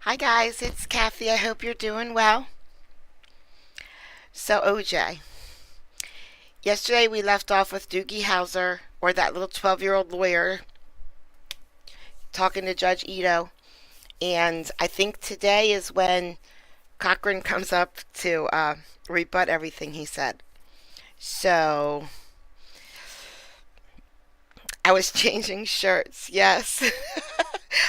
Hi guys, it's Kathy. I hope you're doing well. So OJ, yesterday we left off with Doogie Howser, or that little 12-year-old lawyer, talking to Judge Ito, and I think today is when Cochran comes up to rebut everything he said. So I was changing shirts. Yes,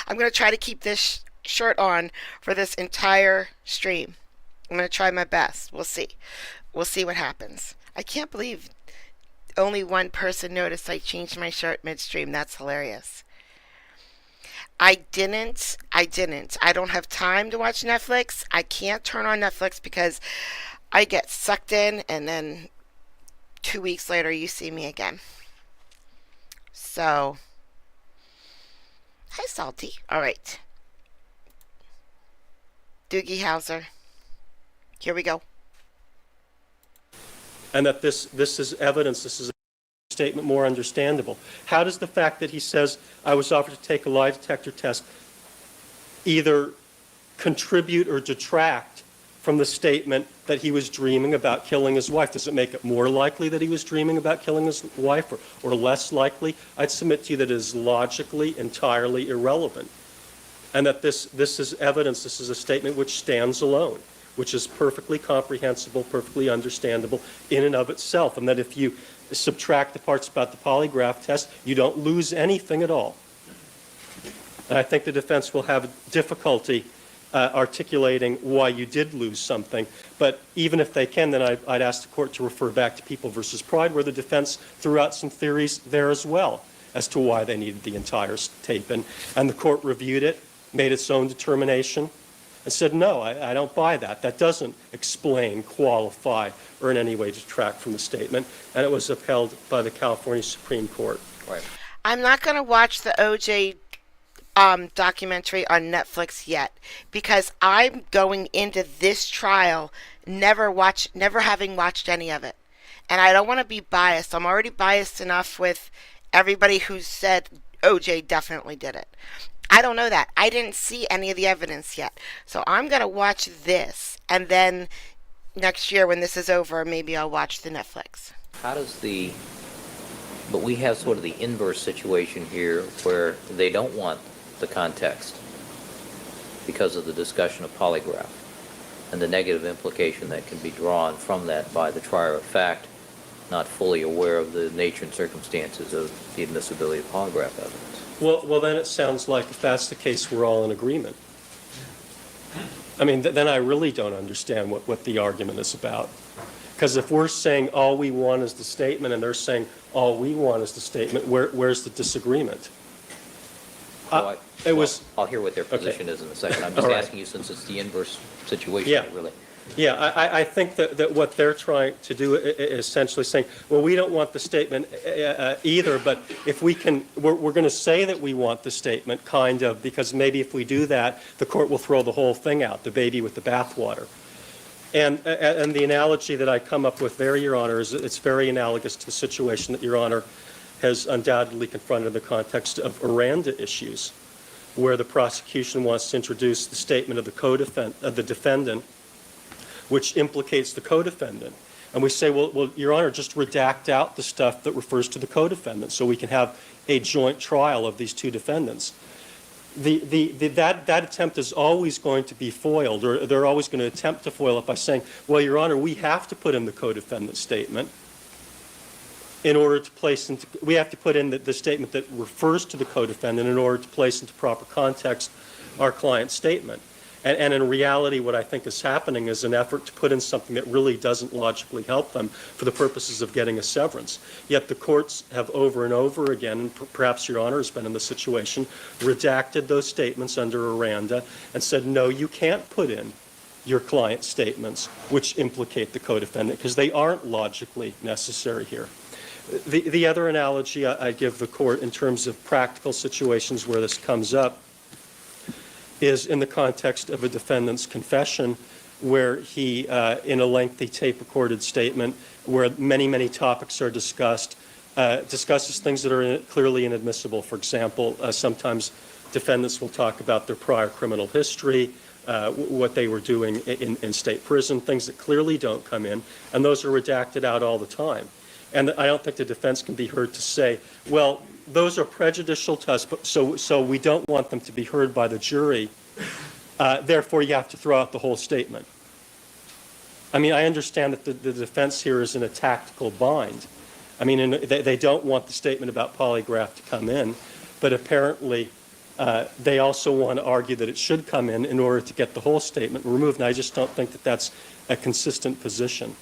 I'm gonna try to keep this shirt on for this entire stream. I'm going to try my best. We'll see. We'll see what happens. I can't believe only one person noticed I changed my shirt midstream. That's hilarious. I didn't. I don't have time to watch Netflix. I can't turn on Netflix because I get sucked in and then 2 weeks later you see me again. So, hi Salty. All right. Doogie Howser. Here we go. And that this is evidence, this is a statement more understandable. How does the fact that he says, I was offered to take a lie detector test, either contribute or detract from the statement that he was dreaming about killing his wife? Does it make it more likely that he was dreaming about killing his wife, or less likely? I'd submit to you that it is logically entirely irrelevant. And that this is evidence, this is a statement which stands alone, which is perfectly comprehensible, perfectly understandable in and of itself, and that if you subtract the parts about the polygraph test, you don't lose anything at all. And I think the defense will have difficulty articulating why you did lose something, but even if they can, then I'd ask the court to refer back to People versus Pride, where the defense threw out some theories there as well as to why they needed the entire tape, and the court reviewed it, made its own determination, and said, no, I don't buy that. That doesn't explain, qualify, or in any way detract from the statement. And it was upheld by the California Supreme Court. Right. I'm not going to watch the OJ documentary on Netflix yet because I'm going into this trial never having watched any of it. And I don't want to be biased. I'm already biased enough with everybody who said OJ definitely did it. I don't know that. I didn't see any of the evidence yet. So I'm going to watch this. And then next year when this is over, maybe I'll watch the Netflix. But we have sort of the inverse situation here where they don't want the context because of the discussion of polygraph and the negative implication that can be drawn from that by the trier of fact, not fully aware of the nature and circumstances of the admissibility of polygraph evidence. Well, then it sounds like if that's the case, we're all in agreement. I mean, then I really don't understand what the argument is about. Because if we're saying all we want is the statement and they're saying all we want is the statement, where's the disagreement? I'll hear what their position is in a second. I'm just asking you, since it's the inverse situation, really. Yeah, I think that what they're trying to do is essentially saying, well, we don't want the statement either, but if we can, we're going to say that we want the statement, kind of, because maybe if we do that, the court will throw the whole thing out, the baby with the bathwater. And the analogy that I come up with there, Your Honor, is it's very analogous to the situation that Your Honor has undoubtedly confronted in the context of Aranda issues, where the prosecution wants to introduce the statement of the defendant, which implicates the co-defendant. And we say, well, Your Honor, just redact out the stuff that refers to the co-defendant so we can have a joint trial of these two defendants. That attempt is always going to be foiled, or they're always going to attempt to foil it by saying, well, Your Honor, we have to put in the co-defendant statement in order to place into, we have to put in the statement that refers to the co-defendant in order to place into proper context our client's statement. And in reality, what I think is happening is an effort to put in something that really doesn't logically help them for the purposes of getting a severance. Yet the courts have over and over again, and perhaps Your Honor has been in this situation, redacted those statements under Aranda and said, no, you can't put in your client's statements which implicate the co-defendant because they aren't logically necessary here. The other analogy I give the court in terms of practical situations where this comes up is in the context of a defendant's confession where he, in a lengthy tape-recorded statement where many, many topics are discussed, discusses things that are clearly inadmissible. For example, sometimes Defendants will talk about their prior criminal history, what they were doing in state prison, things that clearly don't come in, and those are redacted out all the time. And I don't think the defense can be heard to say, well, those are prejudicial to us, so we don't want them to be heard by the jury, therefore you have to throw out the whole statement. I mean, I understand that the defense here is in a tactical bind. I mean, they don't want the statement about polygraph to come in, but apparently they also want to argue that it should come in order to get the whole statement removed, and I just don't think that that's a consistent position.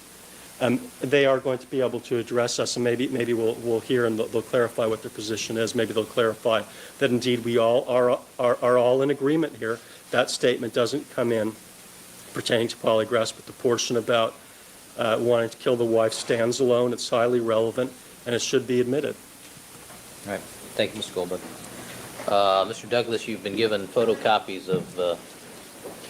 They are going to be able to address us, and maybe we'll hear and they'll clarify what their position is. Maybe they'll clarify that indeed we all are all in agreement here. That statement doesn't come in pertaining to polygraphs, but the portion about wanting to kill the wife stands alone. It's highly relevant, and it should be admitted. All right. Thank you, Mr. Goldberg. Mr. Douglas, you've been given photocopies of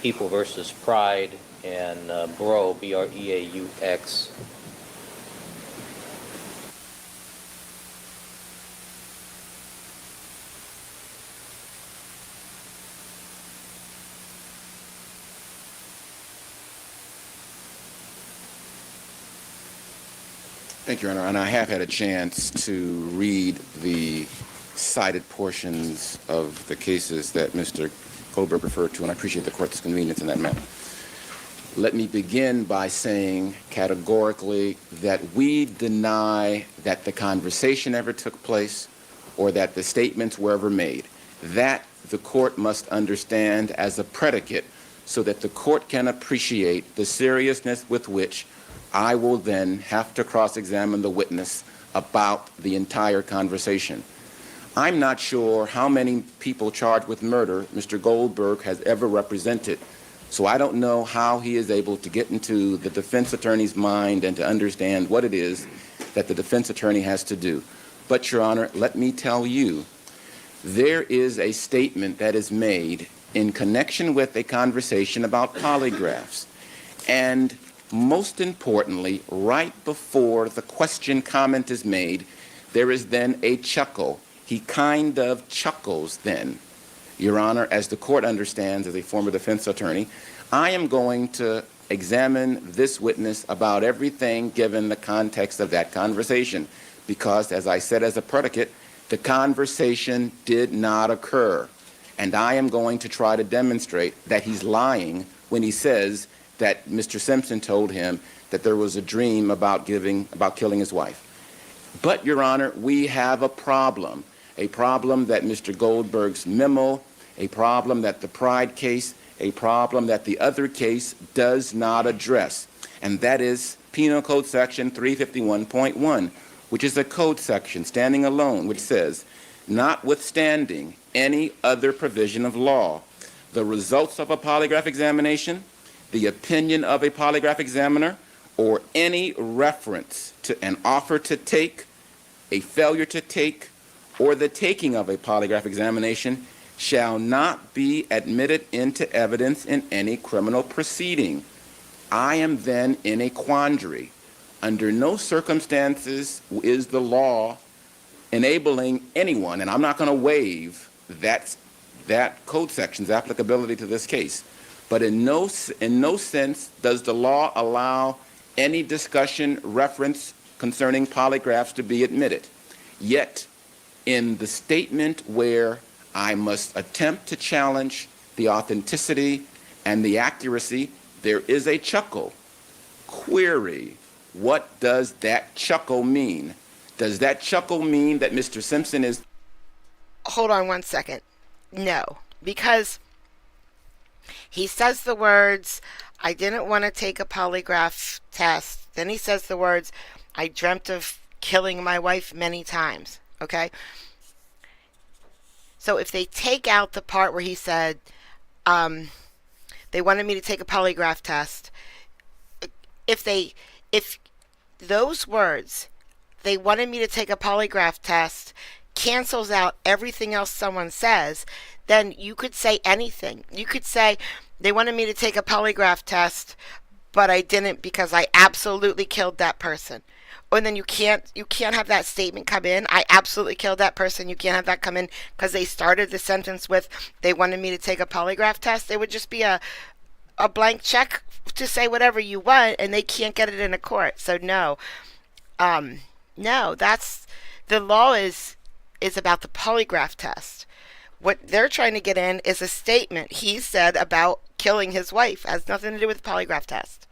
People versus Pride and Breaux, B-R-E-A-U-X. Thank you, Your Honor. And I have had a chance to read the cited portions of the cases that Mr. Goldberg referred to, and I appreciate the court's convenience in that matter. Let me begin by saying categorically that we deny that the conversation ever took place or that the statements were ever made. That the court must understand as a predicate so that the court can appreciate the seriousness with which I will then have to cross-examine the witness about the entire conversation. I'm not sure how many people charged with murder Mr. Goldberg has ever represented, so I don't know how he is able to get into the defense attorney's mind and to understand what it is that the defense attorney has to do. But, Your Honor, let me tell you, there is a statement that is made in connection with a conversation about polygraphs. And most importantly, right before the question comment is made, there is then a chuckle. He kind of chuckles then. Your Honor, as the court understands as a former defense attorney, I am going to examine this witness about everything given the context of that conversation because, as I said as a predicate, the conversation did not occur. And I am going to try to demonstrate that he's lying when he says that Mr. Simpson told him that there was a dream about killing his wife. But, Your Honor, we have a problem that Mr. Goldberg's memo, a problem that the Pride case, a problem that the other case does not address. And that is Penal Code Section 351.1, which is a code section standing alone, which says, notwithstanding any other provision of law, the results of a polygraph examination, the opinion of a polygraph examiner, or any reference to an offer to take, a failure to take, or the taking of a polygraph examination shall not be admitted into evidence in any criminal proceeding. I am then in a quandary. Under no circumstances is the law enabling anyone, and I'm not going to waive that code section's applicability to this case, but in no sense does the law allow any discussion, reference concerning polygraphs to be admitted. Yet, in the statement where I must attempt to challenge the authenticity and the accuracy, there is a chuckle. Query, what does that chuckle mean? Does that chuckle mean that Mr. Simpson is... Hold on one second. No, because he says the words, I didn't want to take a polygraph test. Then he says the words, I dreamt of killing my wife many times. Okay? So if they take out the part where he said, they wanted me to take a polygraph test, if those words, they wanted me to take a polygraph test, cancels out everything else someone says, then you could say anything. You could say, they wanted me to take a polygraph test, but I didn't because I absolutely killed that person. and then you can't have that statement come in. I absolutely killed that person. You can't have that come in because they started the sentence with they wanted me to take a polygraph test. It would just be a blank check to say whatever you want, and they can't get it in a court. So no, no, that's the law is about the polygraph test. What they're trying to get in is a statement he said about killing his wife. It has nothing to do with the polygraph test.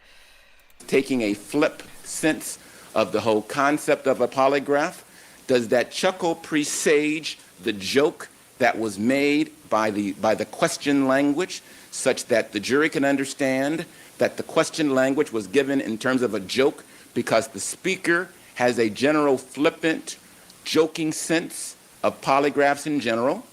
Taking a flip sense of the whole concept of a polygraph, does that chuckle presage the joke that was made by the question language, such that the jury can understand that the question language was given in terms of a joke because the speaker has a general flippant, joking sense of polygraphs in general?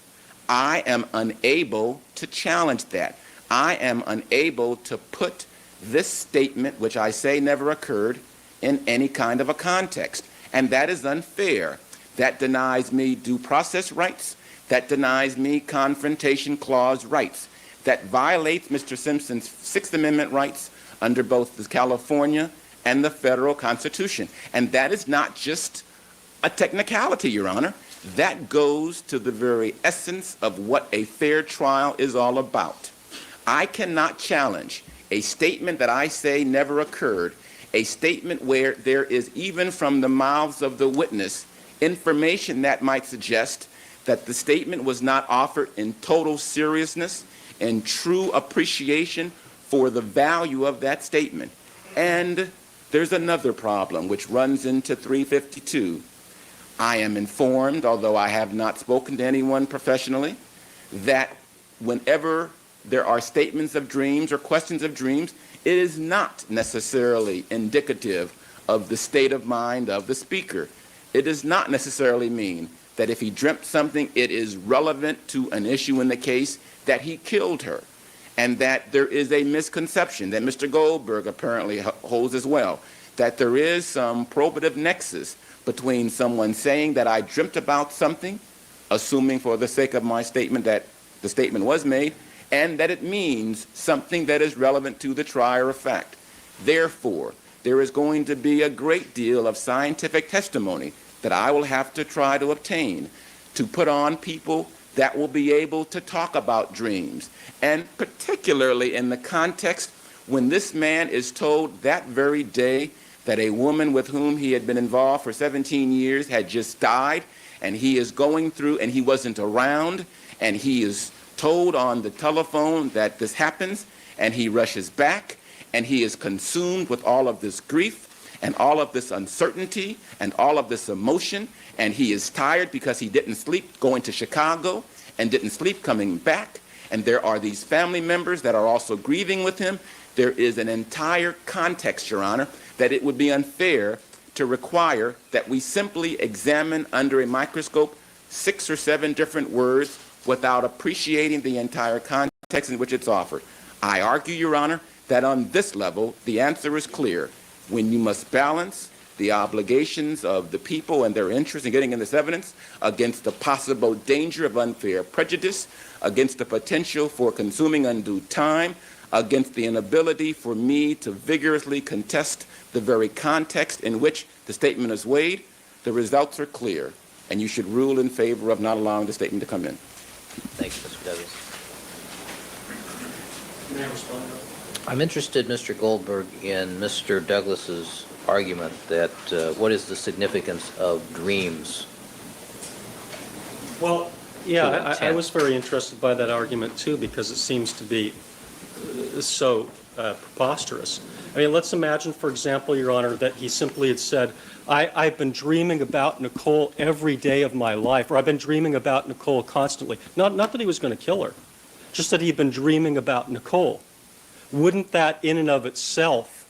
I am unable to challenge that. I am unable to put this statement, which I say never occurred, in any kind of a context. And that is unfair. That denies me due process rights. That denies me confrontation clause rights. That violates Mr. Simpson's Sixth Amendment rights under both the California and the federal Constitution. And that is not just a technicality, Your Honor. That goes to the very essence of what a fair trial is all about. I cannot challenge a statement that I say never occurred, a statement where there is, even from the mouths of the witness, information that might suggest that the statement was not offered in total seriousness and true appreciation for the value of that statement. And there's another problem which runs into 352. I am informed, although I have not spoken to anyone professionally, that whenever there are statements of dreams or questions of dreams, it is not necessarily indicative of the state of mind of the speaker. It does not necessarily mean that if he dreamt something, it is relevant to an issue in the case that he killed her. And that there is a misconception that Mr. Goldberg apparently holds as well, that there is some probative nexus between someone saying that I dreamt about something, assuming for the sake of my statement that the statement was made, and that it means something that is relevant to the trier of fact. Therefore, there is going to be a great deal of scientific testimony that I will have to try to obtain to put on people that will be able to talk about dreams. And particularly in the context when this man is told that very day that a woman with whom he had been involved for 17 years had just died, and he is going through, and he wasn't around, and he is told on the telephone that this happens, and he rushes back, and he is consumed with all of this grief and all of this uncertainty and all of this emotion, and he is tired because he didn't sleep going to Chicago and didn't sleep coming back, and there are these family members that are also grieving with him. There is an entire context, Your Honor, that it would be unfair to require that we simply examine under a microscope 6 or 7 different words without appreciating the entire context in which it's offered. I argue, Your Honor, that on this level, the answer is clear. When you must balance the obligations of the people and their interest in getting in this evidence against the possible danger of unfair prejudice, against the potential for consuming undue time, against the inability for me to vigorously contest the very context in which the statement is weighed, the results are clear, and you should rule in favor of not allowing the statement to come in. Thank you, Mr. Douglas. May I respond? I'm interested, Mr. Goldberg, in Mr. Douglas's argument that what is the significance of dreams? Well, yeah, I was very interested by that argument too, because it seems to be so preposterous. I mean, let's imagine, for example, Your Honor, that he simply had said, I've been dreaming about Nicole every day of my life, or I've been dreaming about Nicole constantly. Not that he was going to kill her, just that he'd been dreaming about Nicole. Wouldn't that in and of itself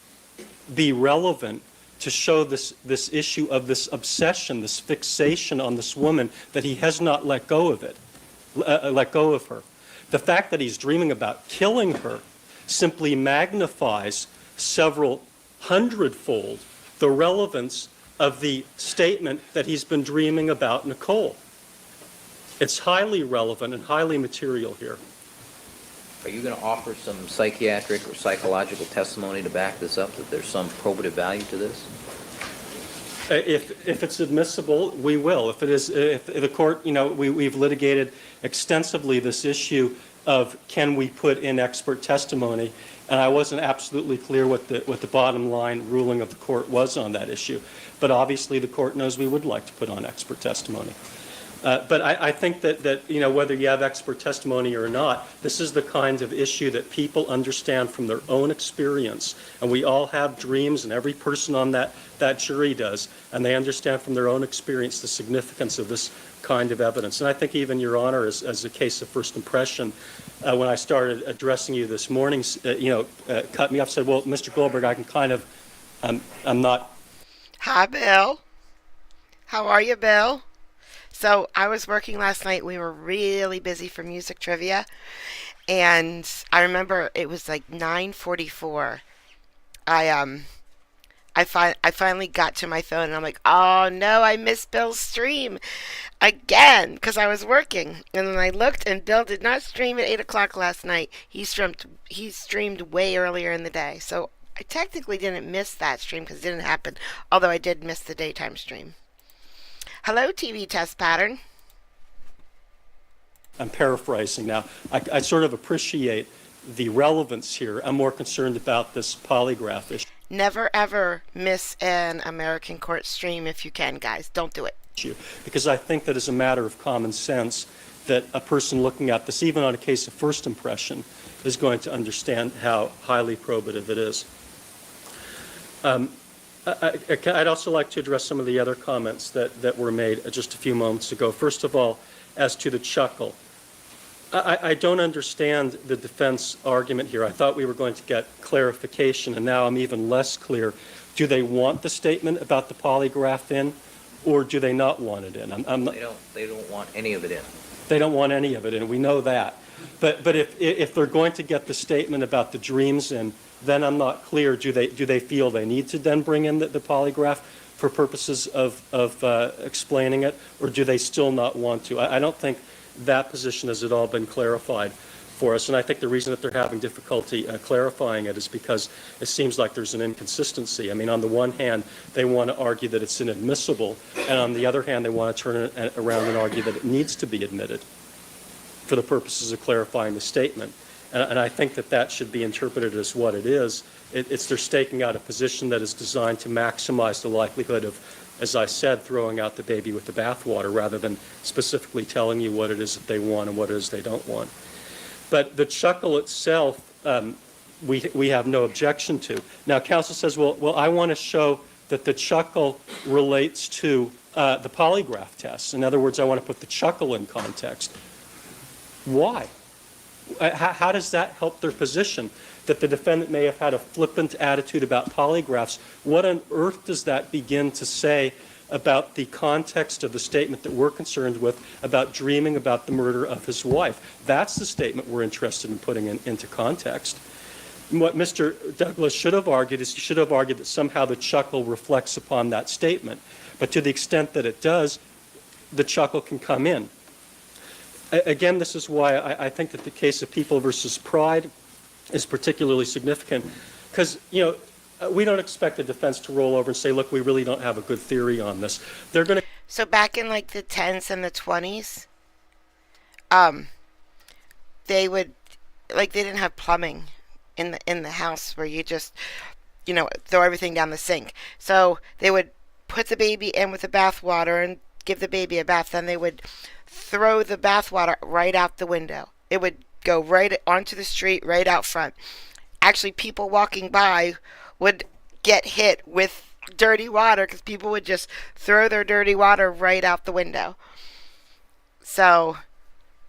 be relevant to show this issue of this obsession, this fixation on this woman, that he has not let go of it, let go of her? The fact that he's dreaming about killing her simply magnifies several hundredfold the relevance of the statement that he's been dreaming about Nicole. It's highly relevant and highly material here. Are you going to offer some psychiatric or psychological testimony to back this up, that there's some probative value to this? If it's admissible, we will. If it is, if the court, we've litigated extensively this issue of can we put in expert testimony, and I wasn't absolutely clear what the bottom line ruling of the court was on that issue. But obviously the court knows we would like to put on expert testimony. But I think that whether you have expert testimony or not, this is the kind of issue that people understand from their own experience. And we all have dreams, and every person on that jury does, and they understand from their own experience the significance of this kind of evidence. And I think even Your Honor, as a case of first impression, when I started addressing you this morning, cut me off, said, well, Mr. Goldberg, I can kind of, I'm not. Hi, Bill. How are you, Bill? So I was working last night. We were really busy for music trivia, and I remember it was like 9:44. I finally got to my phone, and I'm like, oh no, I missed Bill's stream again because I was working. And then I looked, and Bill did not stream at 8 o'clock last night. He streamed way earlier in the day, so I technically didn't miss that stream because it didn't happen. Although I did miss the daytime stream. Hello, TV test pattern. I'm paraphrasing now. I sort of appreciate the relevance here. I'm more concerned about this polygraph issue. Never ever miss an American court stream if you can, guys. Don't do it. Because I think that as a matter of common sense, that a person looking at this, even on a case of first impression, is going to understand how highly probative it is. I'd also like to address some of the other comments that were made just a few moments ago. First of all, as to the chuckle. I don't understand the defense argument here. I thought we were going to get clarification, and now I'm even less clear. Do they want the statement about the polygraph in, or do they not want it in? They don't want any of it in. They don't want any of it in. We know that. But if they're going to get the statement about the dreams in, then I'm not clear. Do they feel they need to then bring in the polygraph for purposes of explaining it, or do they still not want to? I don't think that position has at all been clarified for us, and I think the reason that they're having difficulty clarifying it is because it seems like there's an inconsistency. I mean, on the one hand, they want to argue that it's inadmissible, and on the other hand, they want to turn it around and argue that it needs to be admitted for the purposes of clarifying the statement. And I think that should be interpreted as what it is. It's they're staking out a position that is designed to maximize the likelihood of, as I said, throwing out the baby with the bathwater rather than specifically telling you what it is that they want and what it is they don't want. But the chuckle itself, we have no objection to. Now, counsel says, well, I want to show that the chuckle relates to the polygraph test. In other words, I want to put the chuckle in context. Why? How does that help their position? That the defendant may have had a flippant attitude about polygraphs. What on earth does that begin to say about the context of the statement that we're concerned with about dreaming about the murder of his wife? That's the statement we're interested in putting into context. And what Mr. Douglas should have argued is he should have argued that somehow the chuckle reflects upon that statement. But to the extent that it does, the chuckle can come in. Again, this is why I think that the case of People versus Pride is particularly significant, because we don't expect the defense to roll over and say, look, we really don't have a good theory on this. They're going to. So back in like the 10s and the 20s, they would, like, they didn't have plumbing in the house where you just, throw everything down the sink. So they would put the baby in with the bath water and give the baby a bath. Then they would throw the bathwater right out the window. It would go right onto the street, right out front. Actually, people walking by would get hit with dirty water because people would just throw their dirty water right out the window. So,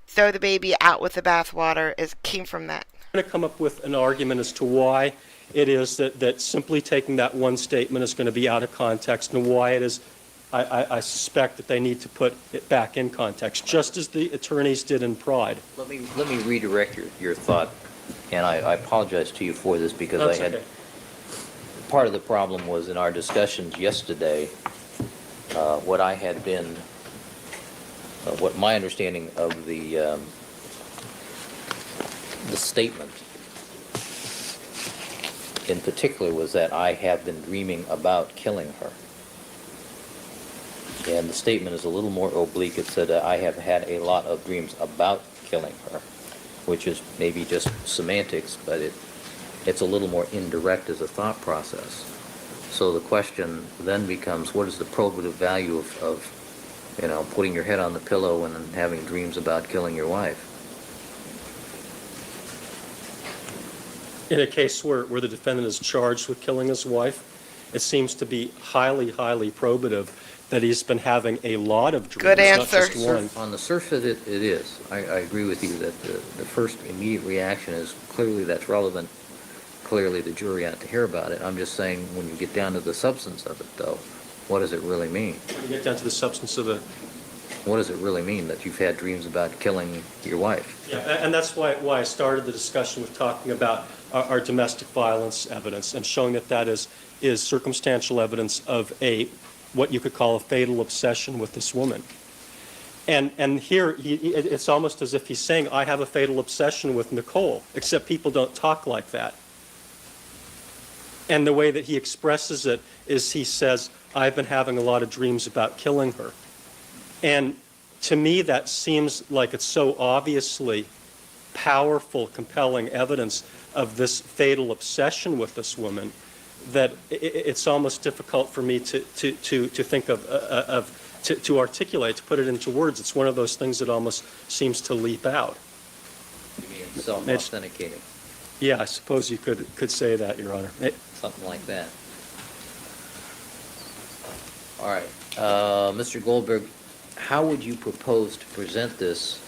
throw the baby out with the bathwater came from that. I'm going to come up with an argument as to why it is that simply taking that one statement is going to be out of context, and why it is I suspect that they need to put it back in context, just as the attorneys did in Pride. Let me redirect your thought, and I apologize to you for this because That's I had okay. Part of the problem was in our discussions yesterday, what my understanding of the statement in particular was that I have been dreaming about killing her. And the statement is a little more oblique. It said, I have had a lot of dreams about killing her, which is maybe just semantics, but it's a little more indirect as a thought process. So the question then becomes, what is the probative value of putting your head on the pillow and then having dreams about killing your wife? In a case where the defendant is charged with killing his wife, it seems to be highly, highly probative that he's been having a lot of dreams, Good not answer. just one. On the surface, it is. I agree with you that the first immediate reaction is clearly that's relevant. Clearly the jury ought to hear about it. I'm just saying when you get down to the substance of it, though, what does it really mean? When you get down to the substance of the... What does it really mean that you've had dreams about killing your wife? Yeah, and that's why I started the discussion with talking about our domestic violence evidence and showing that is circumstantial evidence of what you could call a fatal obsession with this woman. And here, it's almost as if he's saying, I have a fatal obsession with Nicole, except people don't talk like that. And the way that he expresses it is he says, I've been having a lot of dreams about killing her. And to me, that seems like it's so obviously powerful, compelling evidence of this fatal obsession with this woman that it's almost difficult for me to think to articulate, to put it into words. It's one of those things that almost seems to leap out. You mean self-authenticating? Yeah, I suppose you could say that, Your Honor. Something like that. All right. Mr. Goldberg, how would you propose to present this,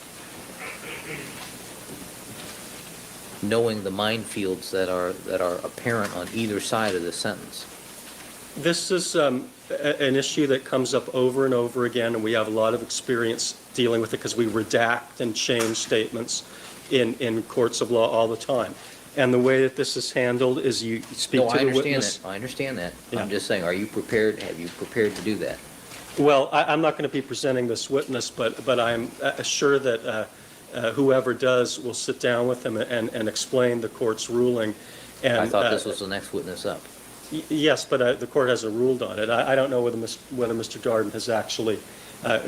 knowing the minefields that are apparent on either side of the sentence? This is an issue that comes up over and over again, and we have a lot of experience dealing with it because we redact and change statements in courts of law all the time. And the way that this is handled is you speak to the witness. I understand that. Yeah. I'm just saying, are you prepared? Have you prepared to do that? Well, I'm not going to be presenting this witness, but I'm sure that whoever does will sit down with him and explain the court's ruling. And I thought this was the next witness up. Yes, but the court hasn't ruled on it. I don't know whether Mr. Darden has actually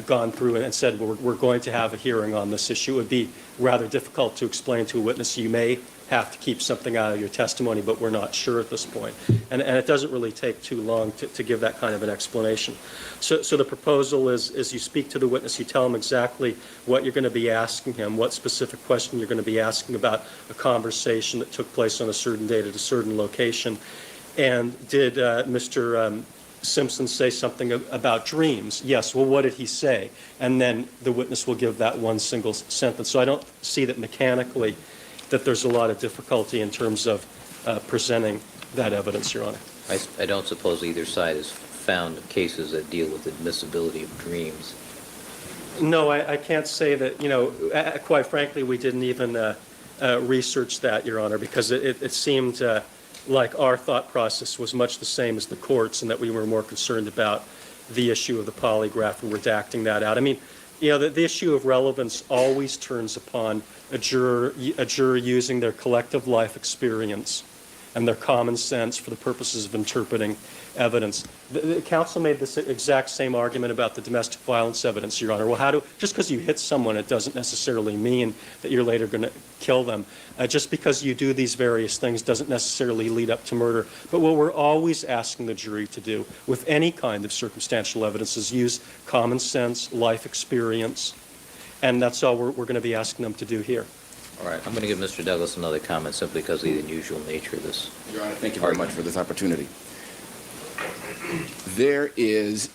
gone through and said we're going to have a hearing on this issue. It would be rather difficult to explain to a witness. You may have to keep something out of your testimony, but we're not sure at this point. And it doesn't really take too long to give that kind of an explanation. So the proposal is you speak to the witness, you tell him exactly what you're going to be asking him, what specific question you're going to be asking about a conversation that took place on a certain date at a certain location. And did Mr. Simpson say something about dreams? Yes. Well, what did he say? And then the witness will give that one single sentence. So I don't see that mechanically that there's a lot of difficulty in terms of presenting that evidence, Your Honor. I don't suppose either side has found cases that deal with admissibility of dreams. No, I can't say that, quite frankly, we didn't even research that, Your Honor, because it seemed like our thought process was much the same as the court's and that we were more concerned about the issue of the polygraph and redacting that out. I mean, the issue of relevance always turns upon a juror using their collective life experience and their common sense for the purposes of interpreting evidence. The counsel made this exact same argument about the domestic violence evidence, Your Honor. Well, just because you hit someone, it doesn't necessarily mean that you're later going to kill them. Just because you do these various things doesn't necessarily lead up to murder. But what we're always asking the jury to do with any kind of circumstantial evidence is use common sense, life experience, and that's all we're going to be asking them to do here. All right, I'm going to give Mr. Douglas another comment simply because of the unusual nature of this. Your Honor, thank you very much for this opportunity. There is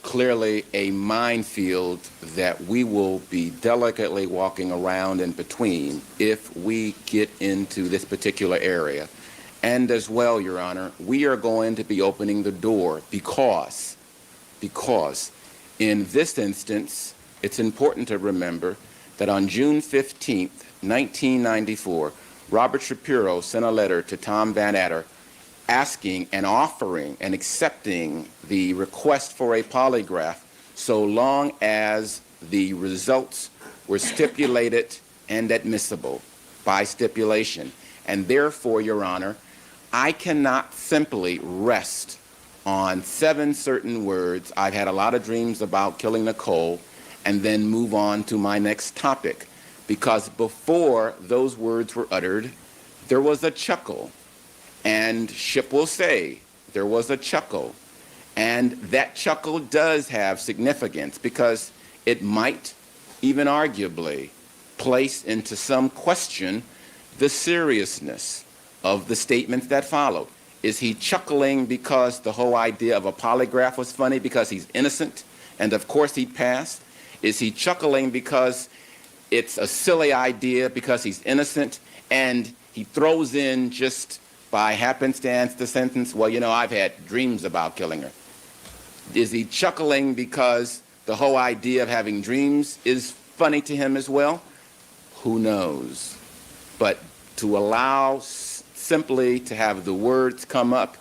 clearly a minefield that we will be delicately walking around in between if we get into this particular area. And as well, Your Honor, we are going to be opening the door because in this instance, it's important to remember that on June 15th, 1994, Robert Shapiro sent a letter to Tom Van Adder asking and offering and accepting the request for a polygraph so long as the results were stipulated and admissible by stipulation. And therefore, Your Honor, I cannot simply rest on 7 certain words. I've had a lot of dreams about killing Nicole, and then move on to my next topic. Because before those words were uttered, there was a chuckle. And Ship will say, there was a chuckle. And that chuckle does have significance because it might even arguably place into some question the seriousness of the statements that followed. Is he chuckling because the whole idea of a polygraph was funny because he's innocent and of course he passed? Is he chuckling because it's a silly idea because he's innocent and he throws in just by happenstance the sentence, well, you know, I've had dreams about killing her? Is he chuckling because the whole idea of having dreams is funny to him as well? Who knows? But to allow simply to have the words come up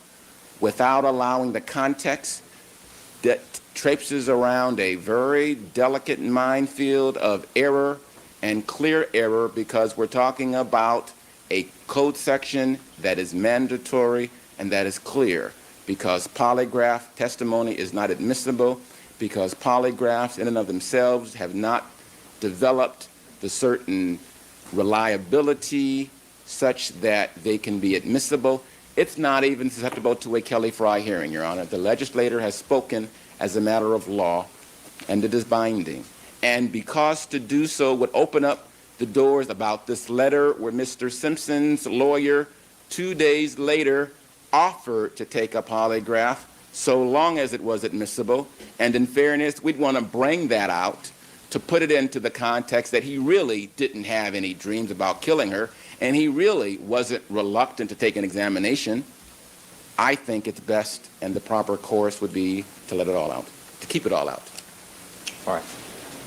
without allowing the context that traipses around a very delicate minefield of error and clear error, because we're talking about a code section that is mandatory and that is clear, because polygraph testimony is not admissible, because polygraphs in and of themselves have not developed the certain reliability such that they can be admissible. It's not even susceptible to a Kelly Fry hearing, Your Honor. The legislator has spoken as a matter of law, and it is binding. And because to do so would open up the doors about this letter where Mr. Simpson's lawyer 2 days later offered to take a polygraph so long as it was admissible. And in fairness, we'd want to bring that out to put it into the context that he really didn't have any dreams about killing her, and he really wasn't reluctant to take an examination. I think it's best and the proper course would be to let it all out, to keep it all out. All right.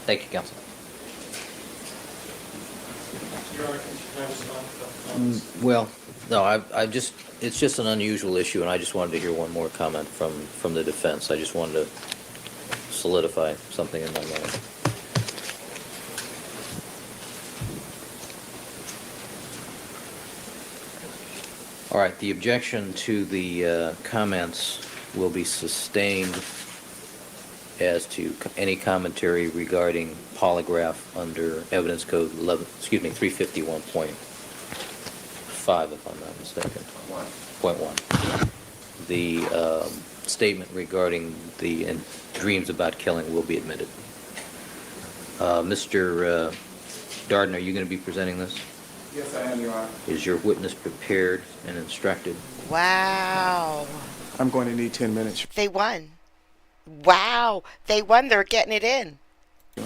Thank you, counsel. Your Honor, can I respond to comments? Well, no, I just, it's just an unusual issue, and I just wanted to hear one more comment from the defense. I just wanted to solidify something in my mind. All right, the objection to the comments will be sustained as to any commentary regarding polygraph under Evidence Code 351.5, if I'm not mistaken. Point 1. The statement regarding the dreams about killing will be admitted. Mr. Darden, are you going to be presenting this? Yes, I am, Your Honor. Is your witness prepared and instructed? Wow. I'm going to need 10 minutes. They won. Wow. They won. They're getting it in. He's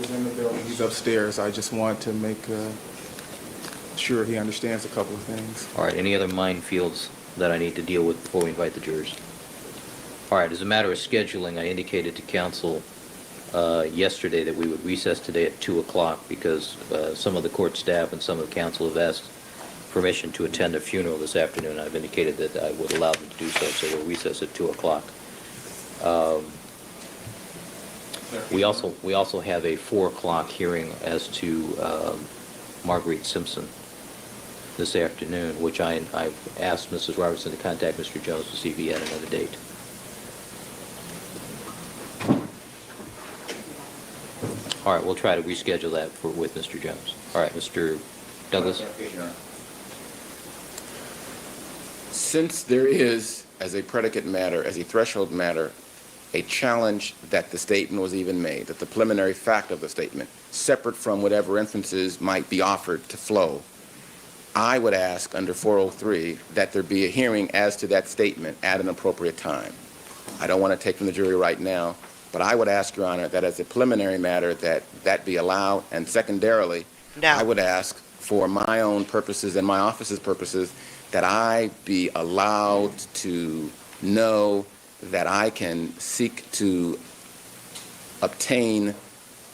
in the building. He's upstairs. I just want to make sure he understands a couple of things. All right, any other minefields that I need to deal with before we invite the jurors? All right, as a matter of scheduling, I indicated to counsel yesterday that we would recess today at 2 o'clock because some of the court staff and some of the counsel have asked permission to attend a funeral this afternoon. I've indicated that I would allow them to do so, so we'll recess at 2 o'clock. We also have a 4 o'clock hearing as to Marguerite Simpson this afternoon, which I've asked Mrs. Robertson to contact Mr. Jones to see if he had another date. All right, we'll try to reschedule that with Mr. Jones. All right, Mr. Douglas. Since there is, as a predicate matter, as a threshold matter, a challenge that the statement was even made, that the preliminary fact of the statement, separate from whatever inferences might be offered to flow, I would ask under 403 that there be a hearing as to that statement at an appropriate time. I don't want to take from the jury right now, but I would ask, Your Honor, that as a preliminary matter that be allowed, and secondarily, No. I would ask for my own purposes and my office's purposes that I be allowed to know that I can seek to obtain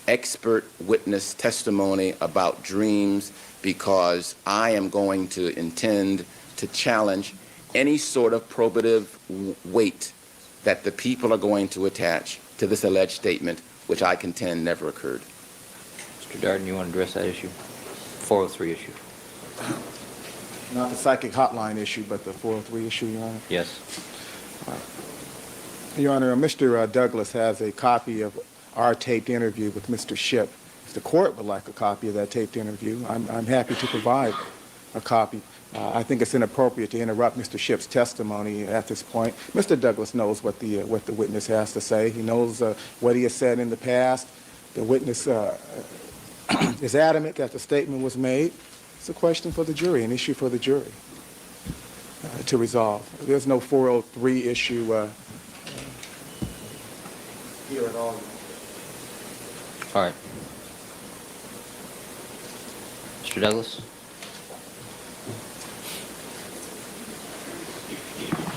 expert witness testimony about dreams, because I am going to intend to challenge any sort of probative weight that the people are going to attach to this alleged statement, which I contend never occurred. Mr. Darden, you want to address that issue? 403 issue. Not the psychic hotline issue, but the 403 issue, Your Honor. Yes. Your Honor, Mr. Douglas has a copy of our taped interview with Mr. Shipp. If the court would like a copy of that taped interview, I'm happy to provide a copy. I think it's inappropriate to interrupt Mr. Shipp's testimony at this point. Mr. Douglas knows what the witness has to say. He knows what he has said in the past. The witness is adamant that the statement was made. It's a question for the jury, an issue for the jury to resolve. There's no 403 issue here at all. All right. Mr. Douglas?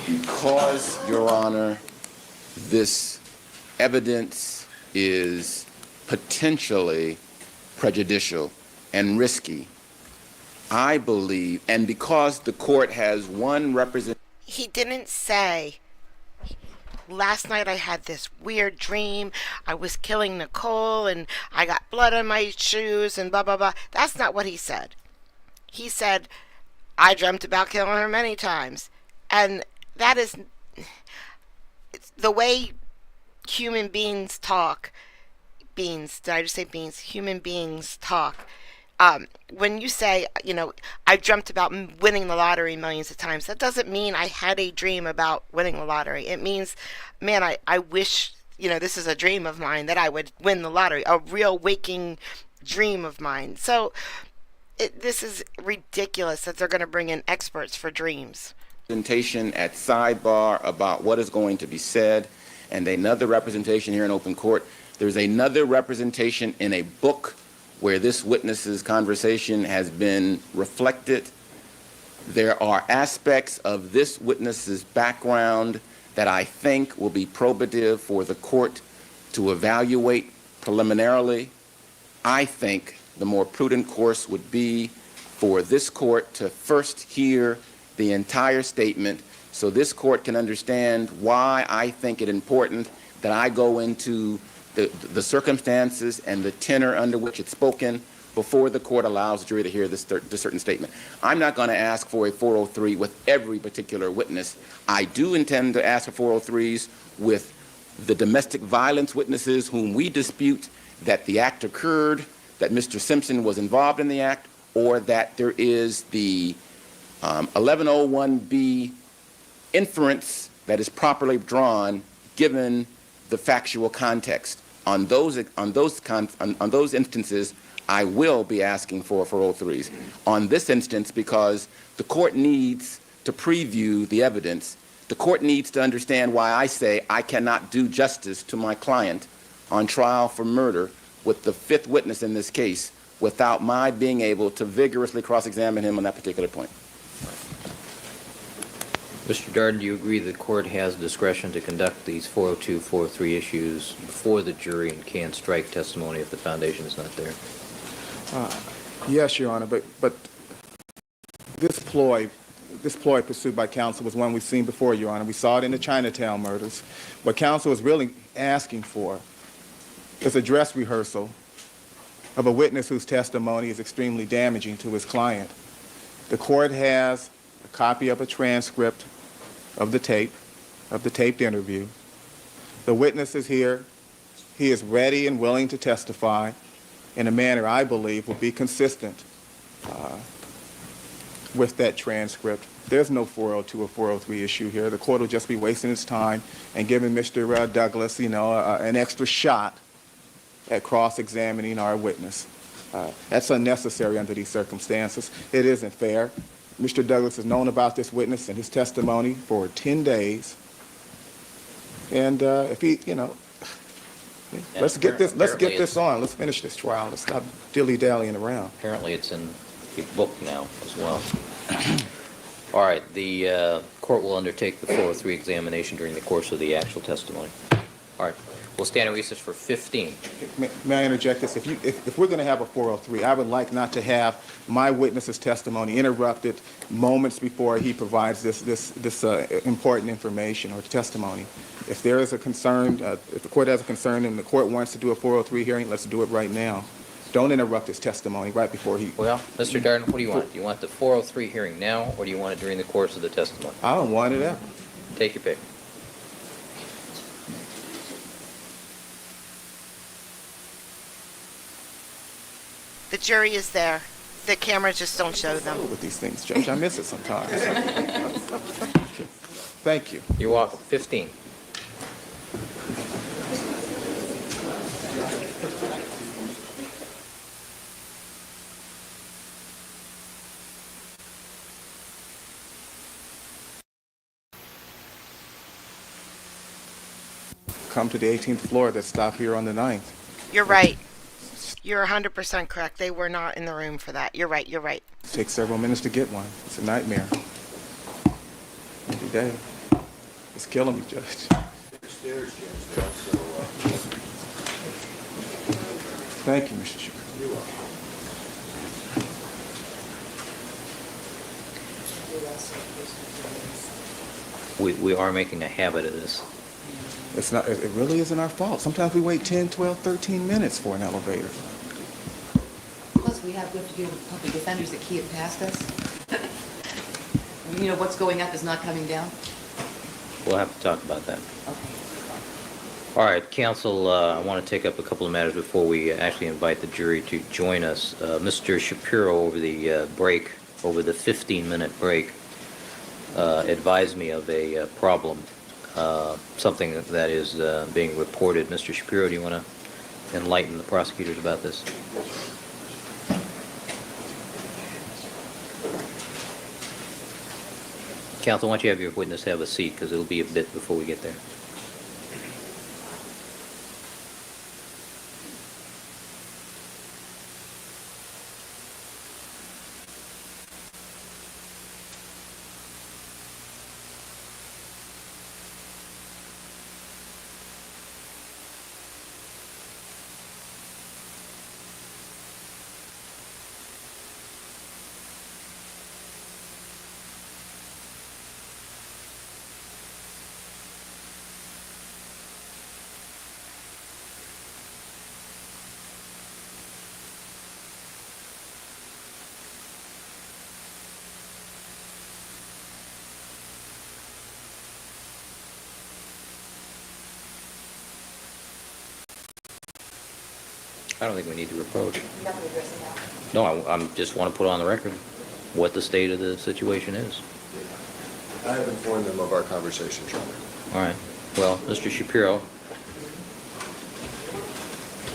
Because, Your Honor, this evidence is potentially prejudicial and risky, I believe, and because the court has one representative. He didn't say, last night I had this weird dream, I was killing Nicole and I got blood on my shoes and blah, blah, blah. That's not what he said. He said, I dreamt about killing her many times. And that is the way human beings talk. Beings, did I just say beings? Human beings talk. When you say, I dreamt about winning the lottery millions of times, that doesn't mean I had a dream about winning the lottery. It means, man, I wish, this is a dream of mine that I would win the lottery, a real waking dream of mine. So this is ridiculous that they're going to bring in experts for dreams. Representation at sidebar about what is going to be said, and another representation here in open court. There's another representation in a book where this witness's conversation has been reflected. There are aspects of this witness's background that I think will be probative for the court to evaluate preliminarily. I think the more prudent course would be for this court to first hear the entire statement so this court can understand why I think it important that I go into the circumstances and the tenor under which it's spoken before the court allows the jury to hear this certain statement. I'm not going to ask for a 403 with every particular witness. I do intend to ask for 403s with the domestic violence witnesses whom we dispute that the act occurred, that Mr. Simpson was involved in the act, or that there is the 1101B inference that is properly drawn given the factual context. On those instances, I will be asking for 403s. On this instance, because the court needs to preview the evidence, the court needs to understand why I say I cannot do justice to my client on trial for murder with the fifth witness in this case without my being able to vigorously cross-examine him on that particular point. Mr. Darden, do you agree the court has discretion to conduct these 402, 403 issues before the jury and can strike testimony if the foundation is not there? Yes, Your Honor, but this ploy pursued by counsel was one we've seen before, Your Honor. We saw it in the Chinatown murders. What counsel is really asking for is a dress rehearsal of a witness whose testimony is extremely damaging to his client. The court has a copy of a transcript of the taped interview. The witness is here. He is ready and willing to testify in a manner I believe will be consistent with that transcript. There's no 402 or 403 issue here. The court will just be wasting its time and giving Mr. Douglas, an extra shot at cross-examining our witness. That's unnecessary under these circumstances. It isn't fair. Mr. Douglas has known about this witness and his testimony for 10 days. And if he, let's get this on. Let's finish this trial. Let's stop dilly-dallying around. Apparently it's in the book now as well. All right, the court will undertake the 403 examination during the course of the actual testimony. All right, we'll stand at recess for 15. May I interject this? If we're going to have a 403, I would like not to have my witness's testimony interrupted moments before he provides this important information or testimony. If there is a concern, if the court has a concern and the court wants to do a 403 hearing, let's do it right now. Don't interrupt his testimony right before he... Well, Mr. Darden, what do you want? Do you want the 403 hearing now, or do you want it during the course of the testimony? I don't want it ever. Take your pick. The jury is there. The cameras just don't show them. With these things, Judge, I miss it sometimes. Thank you. You're welcome. 15. Come to the 18th floor, then stop here on the 9th. You're right. You're 100% correct. They were not in the room for that. You're right. You're right. It takes several minutes to get one. It's a nightmare. Every day. It's killing me, Judge. Thank you, Mr. Chairman. You're welcome. We are making a habit of this. It's not, it really isn't our fault. Sometimes we wait 10, 12, 13 minutes for an elevator. Plus, we have to deal with public defenders that keep past us. You know, what's going up is not coming down. We'll have to talk about that. Okay. All right, counsel, I want to take up a couple of matters before we actually invite the jury to join us. Mr. Shapiro, over the break, over the 15-minute break, advised me of a problem, something that is being reported. Mr. Shapiro, do you want to enlighten the prosecutors about this? Counsel, why don't you have your witness have a seat, because it'll be a bit before we get there. I don't think we need to reproach. You're not going to address it No, now. I just want to put on the record what the state of the situation is. I have informed them of our conversation, Your Honor. All right. Well, Mr. Shapiro,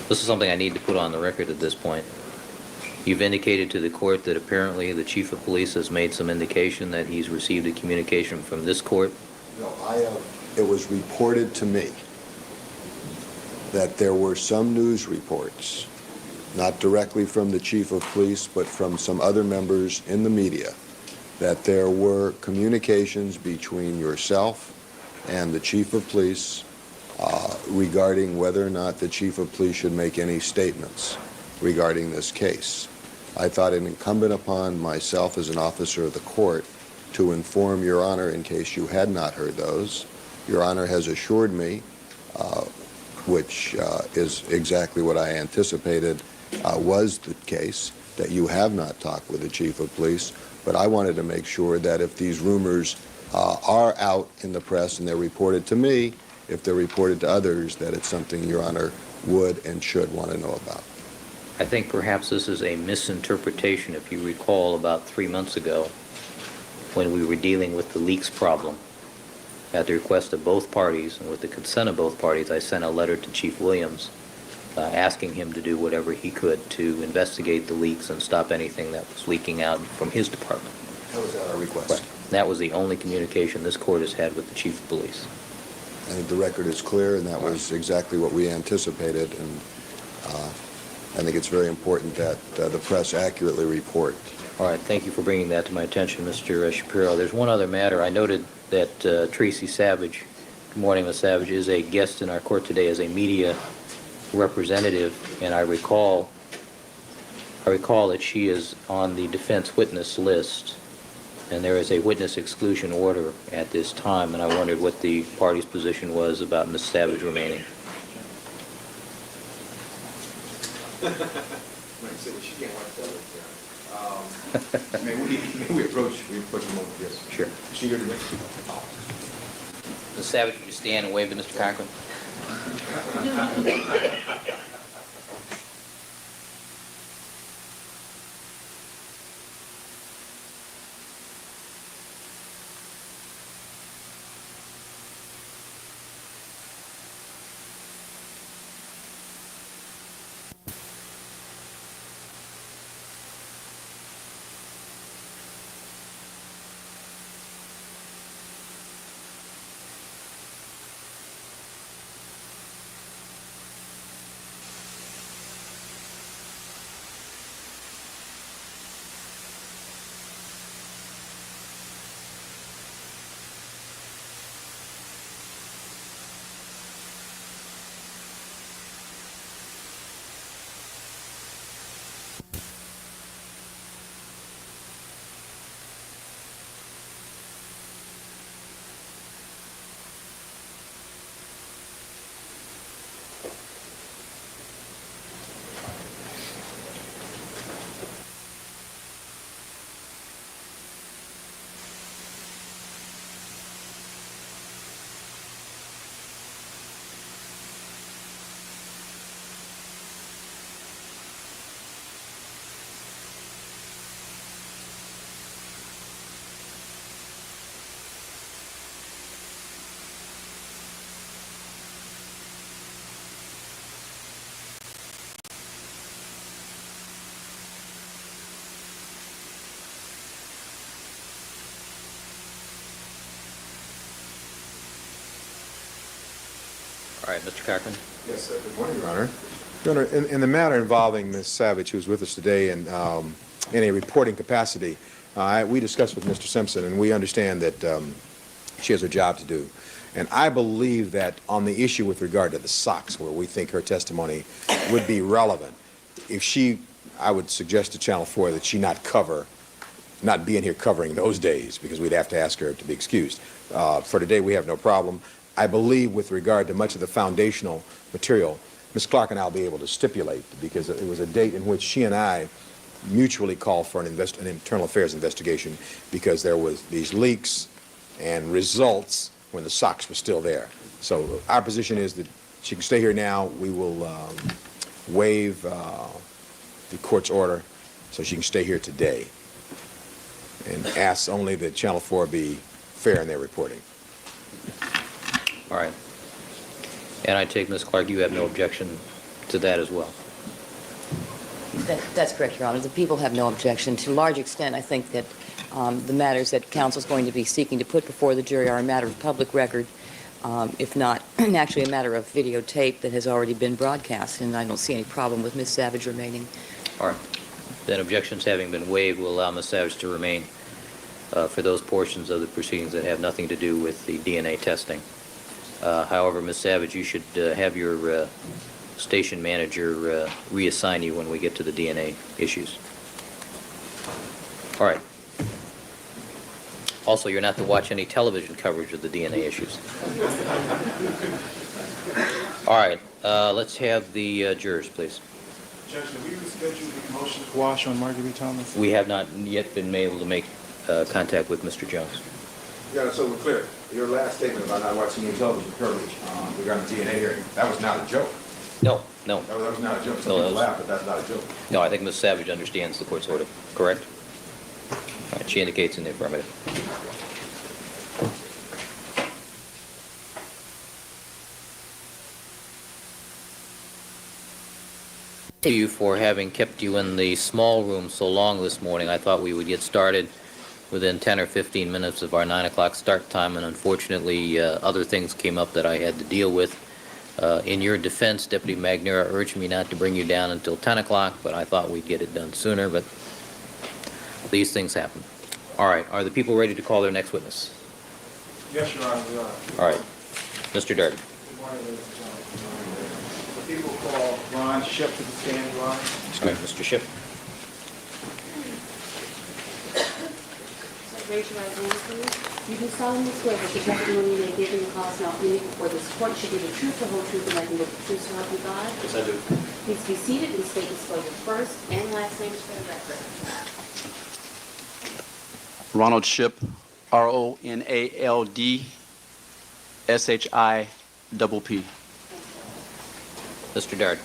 this is something I need to put on the record at this point. You've indicated to the court that apparently the chief of police has made some indication that he's received a communication from this court. No, it was reported to me that there were some news reports, not directly from the chief of police, but from some other members in the media, that there were communications between yourself and the chief of police regarding whether or not the chief of police should make any statements regarding this case. I thought it incumbent upon myself as an officer of the court to inform Your Honor in case you had not heard those. Your Honor has assured me, which is exactly what I anticipated was the case, that you have not talked with the chief of police. But I wanted to make sure that if these rumors are out in the press and they're reported to me, if they're reported to others, that it's something Your Honor would and should want to know about. I think perhaps this is a misinterpretation. If you recall, about 3 months ago, when we were dealing with the leaks problem, at the request of both parties and with the consent of both parties, I sent a letter to Chief Williams asking him to do whatever he could to investigate the leaks and stop anything that was leaking out from his department. That was our request. Right. That was the only communication this court has had with the chief of police. I think the record is clear, and that was exactly what we anticipated. And I think it's very important that the press accurately report. All right, thank you for bringing that to my attention, Mr. Shapiro. There's one other matter. I noted that Tracy Savage, good morning, Ms. Savage, is a guest in our court today as a media representative, and I recall that she is on the defense witness list, and there is a witness exclusion order at this time, and I wondered what the party's position was about Ms. Savage remaining. May we approach him over this? Sure. See you today. Ms. Savage, would you stand and wave to Mr. Cochran? All right, Mr. Cochran. Yes, sir. Good morning, Your Honor. Your Honor, in the matter involving Ms. Savage, who's with us today in a reporting capacity, we discussed with Mr. Simpson, and we understand that she has her job to do. And I believe that on the issue with regard to the socks, where we think her testimony would be relevant, I would suggest to Channel 4 that she not be in here covering those days, because we'd have to ask her to be excused. For today, we have no problem. I believe with regard to much of the foundational material, Ms. Clark and I will be able to stipulate, because it was a date in which she and I mutually called for an internal affairs investigation, because there was these leaks and results when the socks were still there. So our position is that she can stay here now. We will waive the court's order so she can stay here today, and ask only that Channel 4 be fair in their reporting. All right. And I take, Ms. Clark, you have no objection to that as well? That's correct, Your Honor. The people have no objection. To a large extent, I think that the matters that counsel is going to be seeking to put before the jury are a matter of public record, if not actually a matter of videotape that has already been broadcast, and I don't see any problem with Ms. Savage remaining. All right. Then objections having been waived, will allow Ms. Savage to remain for those portions of the proceedings that have nothing to do with the DNA testing. However, Ms. Savage, you should have your station manager reassign you when we get to the DNA issues. All right. Also, you're not to watch any television coverage of the DNA issues. All right. Let's have the jurors, please. Judge, did we reschedule the motion to quash on Marguerite Thomas? We have not yet been able to make contact with Mr. Jones. Yeah, so we're clear. Your last statement about not watching any television coverage regarding the DNA hearing, that was not a joke. No. That was not a joke. Some No, people laugh, but that's not a joke. No, I think Ms. Savage understands the court's order, correct? All right, she indicates in the affirmative. Thank you for having kept you in the small room so long this morning. I thought we would get started within 10 or 15 minutes of our 9 o'clock start time, and unfortunately other things came up that I had to deal with. In your defense, Deputy Magnera urged me not to bring you down until 10 o'clock, but I thought we'd get it done sooner, but these things happen. All right, are the people ready to call their next witness? Yes, Your Honor, we are. All right, Mr. Darby. Good morning, ladies and gentlemen. The people call Ron Ship to the stand, Ron. All right, Mr. Shipp. Raise your right hand, please. You do solemnly swear that the testimony you may give in the cause now pleading before this court should be the truth, the whole truth, and nothing but the truth, so help you God? Yes, I do. Please be seated and state and spell your first and last names for the record. Ronald Ship, RONALD SHIPP. Mr. Dart.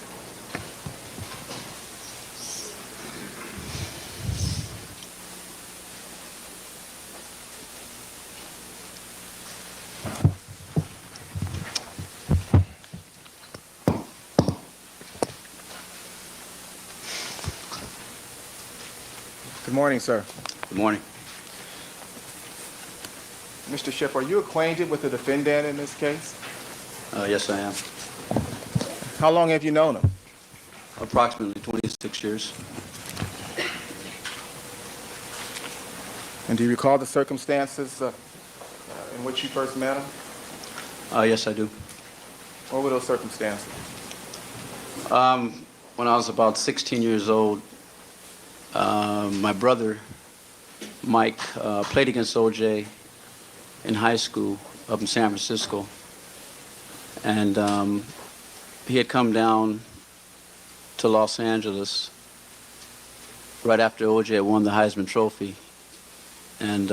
Good morning, sir. Good morning. Mr. Shipp, are you acquainted with the defendant in this case? Yes, I am. How long have you known him? Approximately 26 years. And do you recall the circumstances in which you first met him? Yes, I do. What were those circumstances? When I was about 16 years old, my brother, Mike, played against O.J. in high school up in San Francisco. And he had come down to Los Angeles right after O.J. had won the Heisman Trophy. And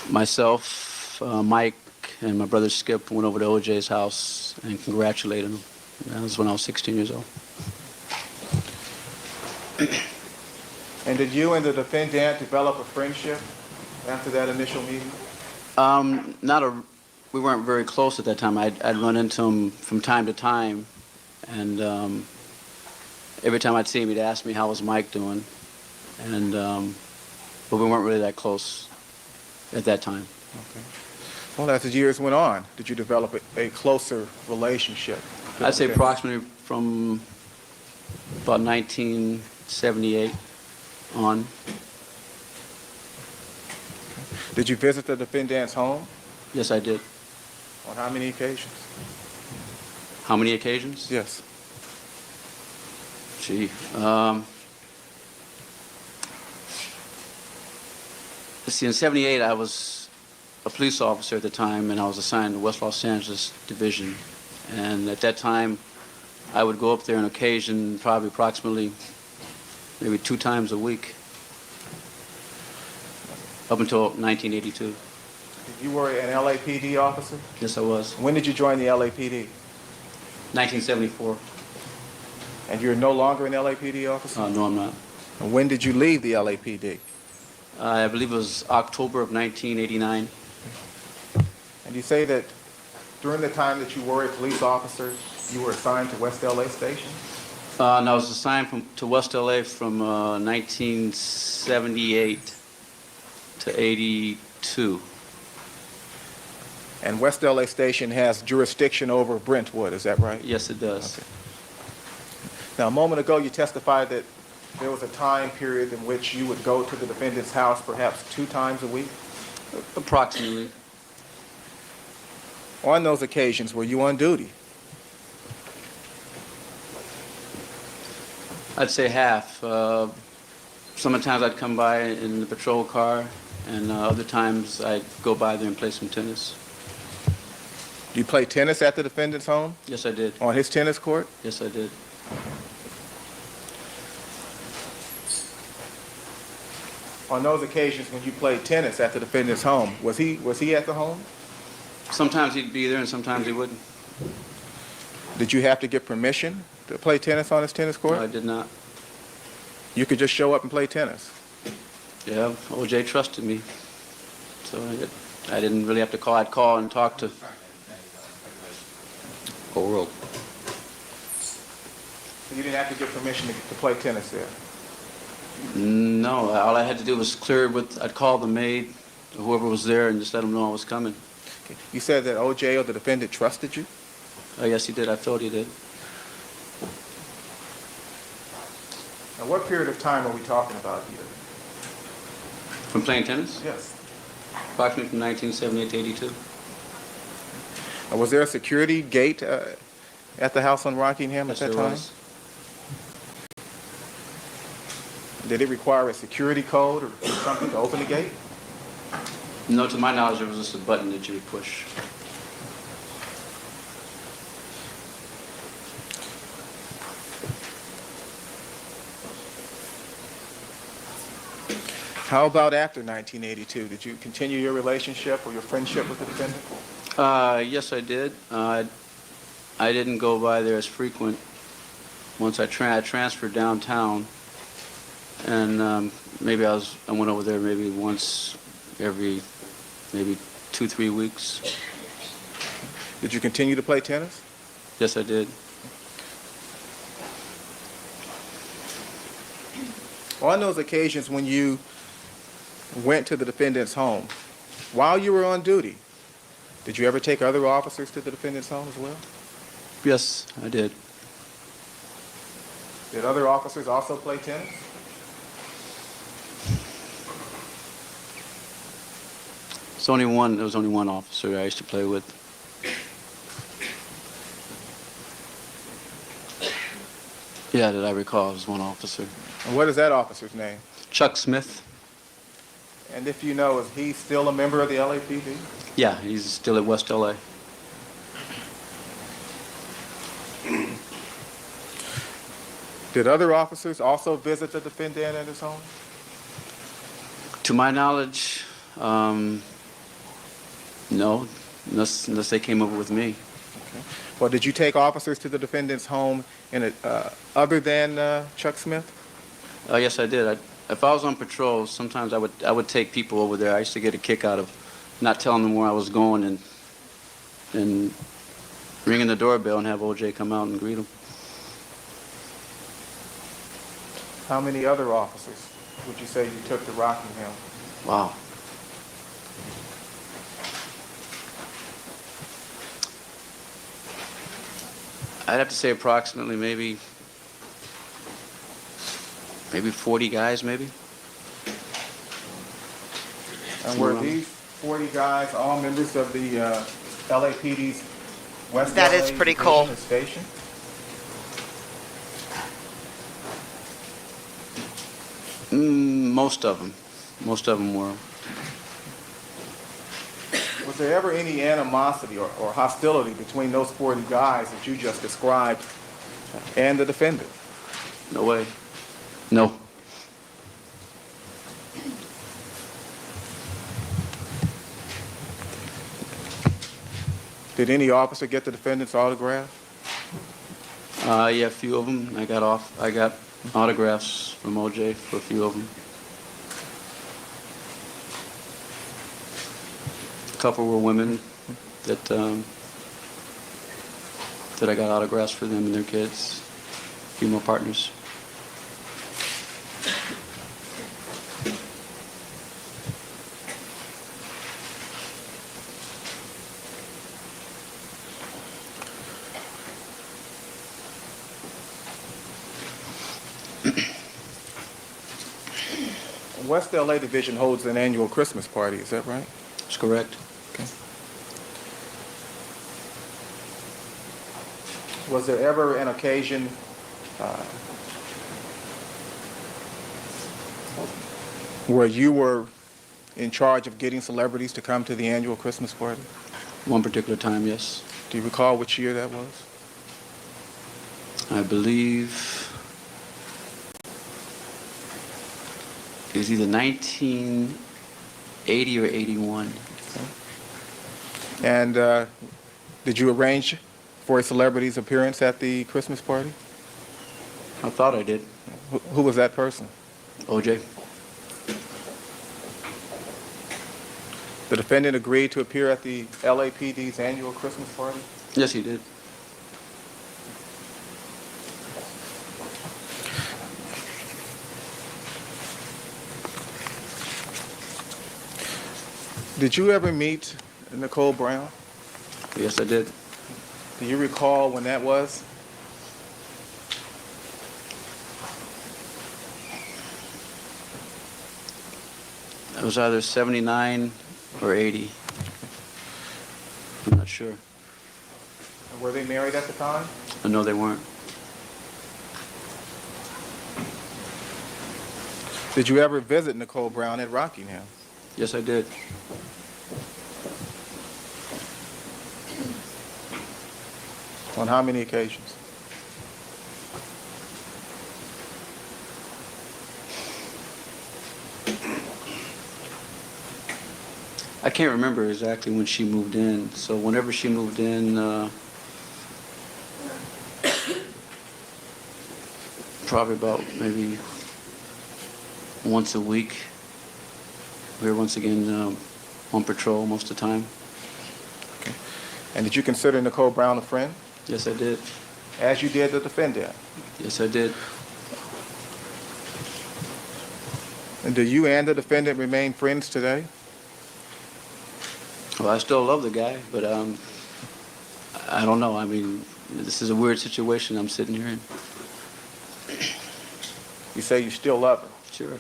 myself, Mike, and my brother Skip went over to O.J.'s house and congratulated him. That was when I was 16 years old. And did you and the defendant develop a friendship after that initial meeting? We weren't very close at that time. I'd run into him from time to time, and every time I'd see him, he'd ask me how was Mike doing, and but we weren't really that close at that time. Okay. Well, as the years went on, did you develop a closer relationship? I'd say approximately from about 1978 on. Did you visit the defendant's home? Yes, I did. On how many occasions? How many occasions? Yes. Gee. Let's see, in 78, I was a police officer at the time, and I was assigned to West Los Angeles Division. And at that time, I would go up there on occasion, probably approximately maybe 2 times a week, up until 1982. You were an LAPD officer? Yes, I was. When did you join the LAPD? 1974. And you're no longer an LAPD officer? No, I'm not. And when did you leave the LAPD? I believe it was October of 1989. And you say that during the time that you were a police officer, you were assigned to West LA Station? And I was assigned to West LA from 1978 to 82. And West LA Station has jurisdiction over Brentwood, is that right? Yes, it does. Okay. Now, a moment ago, you testified that there was a time period in which you would go to the defendant's house perhaps 2 times a week? Approximately. On those occasions, were you on duty? I'd say half. Sometimes I'd come by in the patrol car, and other times I'd go by there and play some tennis. Do you play tennis at the defendant's home? Yes, I did. On his tennis court? Yes, I did. On those occasions when you played tennis at the defendant's home, was he at the home? Sometimes he'd be there, and sometimes he wouldn't. Did you have to get permission to play tennis on his tennis court? No, I did not. You could just show up and play tennis? Yeah, O.J. trusted me, so I didn't really have to call. I'd call and talk to. Overruled. You didn't have to get permission to play tennis there? No, all I had to do was clear with. I'd call the maid, or whoever was there, and just let them know I was coming. Okay. You said that O.J. or the defendant trusted you? Yes, he did. I thought he did. Now, what period of time are we talking about here? From playing tennis? Yes. Approximately from 1978 to 82. Was there a security gate at the house on Rockingham at Yes, that there time? was. Did it require a security code or something to open the gate? No, to my knowledge, there was just a button that you would push. How about after 1982? Did you continue your relationship or your friendship with the defendant? Yes, I did. I didn't go by there as frequent. Once I transferred downtown, and maybe I went over there maybe once every maybe 2-3 weeks. Did you continue to play tennis? Yes, I did. On those occasions when you went to the defendant's home, while you were on duty, did you ever take other officers to the defendant's home as well? Yes, I did. Did other officers also play tennis? There was only one officer I used to play with. Yeah, that I recall, was one officer. And what is that officer's name? Chuck Smith. And if you know, is he still a member of the LAPD? Yeah, he's still at West LA. Did other officers also visit the defendant at his home? To my knowledge, no, unless they came over with me. Well, did you take officers to the defendant's home other than Chuck Smith? Yes, I did. If I was on patrol, sometimes I would take people over there. I used to get a kick out of not telling them where I was going and ringing the doorbell and have OJ come out and greet him. How many other officers would you say you took to Rockingham? Wow. I'd have to say approximately maybe 40 guys, maybe. And were these 40 guys all members of the LAPD's West That LA is pretty Division cool. or Station? Most of them were. Was there ever any animosity or hostility between those 40 guys that you just described and the defendant? No way. No. Did any officer get the defendant's autograph? Yeah, a few of them. I got autographs from OJ for a few of them. A couple were women that I got autographs for them and their kids, female partners. West LA Division holds an annual Christmas party, is that right? That's correct. Okay. Was there ever an occasion where you were in charge of getting celebrities to come to the annual Christmas party? One particular time, yes. Do you recall which year that was? I believe it was either 1980 or 81. And did you arrange for a celebrity's appearance at the Christmas party? I thought I did. Who was that person? OJ. The defendant agreed to appear at the LAPD's annual Christmas party? Yes, he did. Did you ever meet Nicole Brown? Yes, I did. Do you recall when that was? It was either 79 or 80. I'm not sure. Were they married at the time? No, they weren't. Did you ever visit Nicole Brown at Rockingham? Yes, I did. On how many occasions? I can't remember exactly when she moved in. So whenever she moved in, probably about maybe once a week. We were once again on patrol most of the time. And did you consider Nicole Brown a friend, Yes, I did. as you did the defendant? Yes, I did. And do you and the defendant remain friends today? Well, I still love the guy, but I don't know. I mean, this is a weird situation I'm sitting here in. You say you still love her. Sure.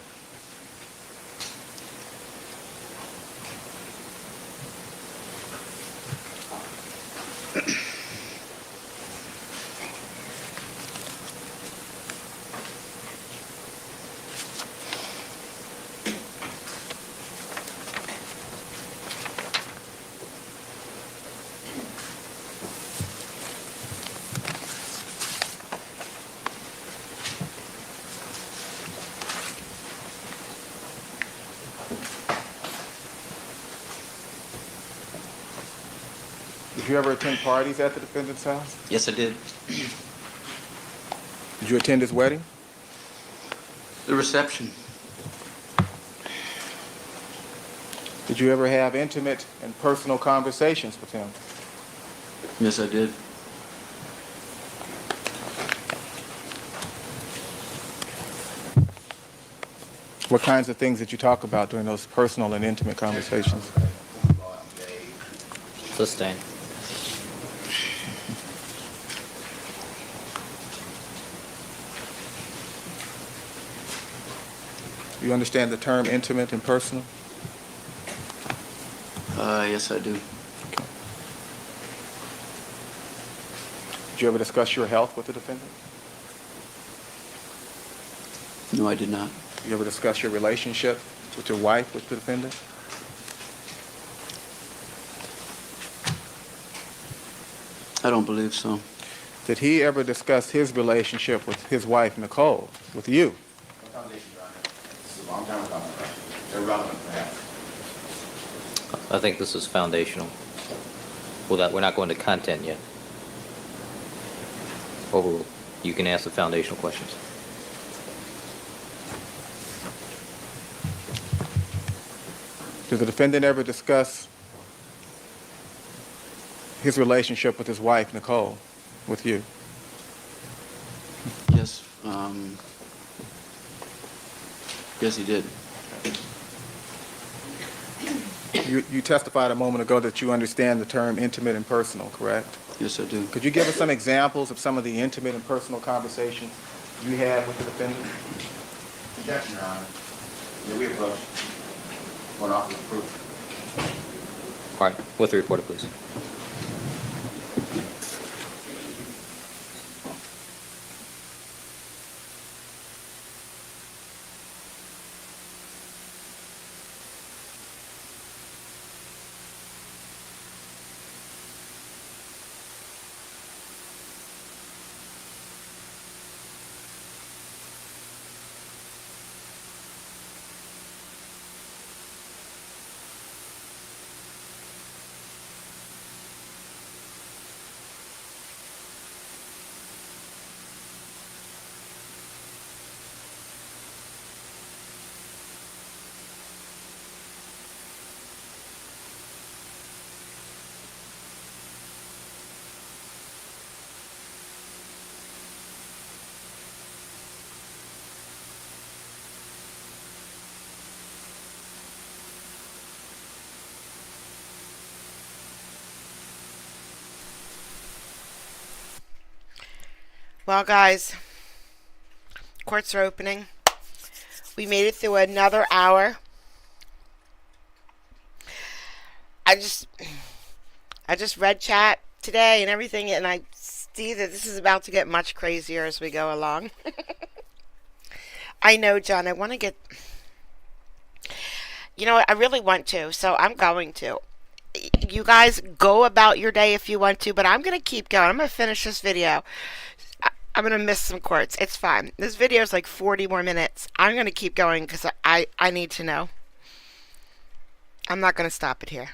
Did you ever attend parties at the defendant's house? Yes, I did. Did you attend his wedding? The reception. Did you ever have intimate and personal conversations with him? Yes, I did. What kinds of things did you talk about during those personal and intimate conversations? Sustain. You understand the term intimate and personal? Yes, I do. Did you ever discuss your health with the defendant? No, I did not. You ever discuss your relationship with your wife with the defendant? I don't believe so. Did he ever discuss his relationship with his wife, Nicole, with you? This is a long time ago. Irrelevant, perhaps. I think this is foundational. We're not going to content yet. Overruled. You can ask the foundational questions. Did the defendant ever discuss his relationship with his wife, Nicole, with you? Yes. Yes, he did. You testified a moment ago that you understand the term intimate and personal, correct? Yes, I do. Could you give us some examples of some of the intimate and personal conversations you had with the defendant? Objection, Your Honor. May we approach? One offer of proof. All right, with the reporter, please. Well, guys, courts are opening. We made it through another hour. I just read chat today and everything, and I see that this is about to get much crazier as we go along. I know, John, I want to get... You know what? I really want to, so I'm going to. You guys go about your day if you want to, but I'm going to keep going. I'm going to finish this video. I'm going to miss some courts. It's fine. This video is like 40 more minutes. I'm going to keep going because I need to know. I'm not going to stop it here.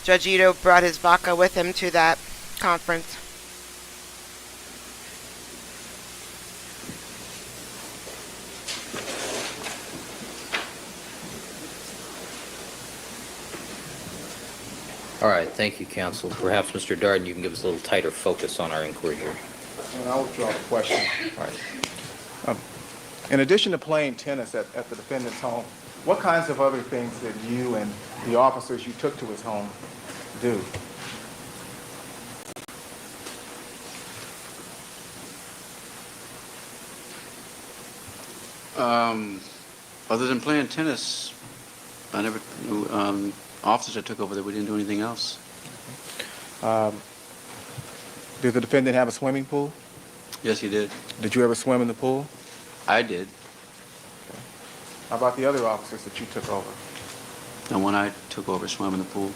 Judge Ito brought his vodka with him to that conference. All right, thank you, counsel. Perhaps, Mr. Darden, you can give us a little tighter focus on our inquiry here. And I'll withdraw the question. All right. In addition to playing tennis at the defendant's home, what kinds of other things did you and the officers you took to his home do? Other than playing tennis, I never, officers that took over there, we didn't do anything else. Did the defendant have a swimming pool? Yes, he did. Did you ever swim in the pool? I did. How about the other officers that you took over? And when I took over, swam in the pool.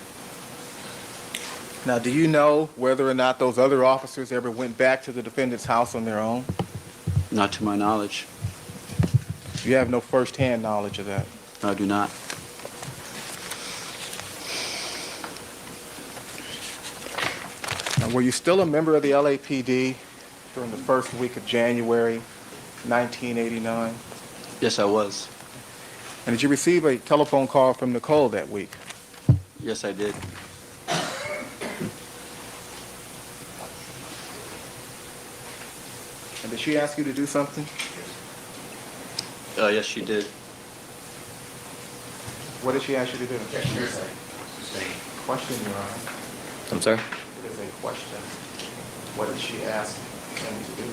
Now, do you know whether or not those other officers ever went back to the defendant's house on their own? Not to my knowledge. You have no first-hand knowledge of that. I do not. Now, were you still a member of the LAPD during the first week of January 1989? Yes, I was. And did you receive a telephone call from Nicole that week? Yes, I did. And did she ask you to do something? Yes, she did. What did she ask you to do? Question, Your Honor. I'm sorry? It is a question. What did she ask him to do?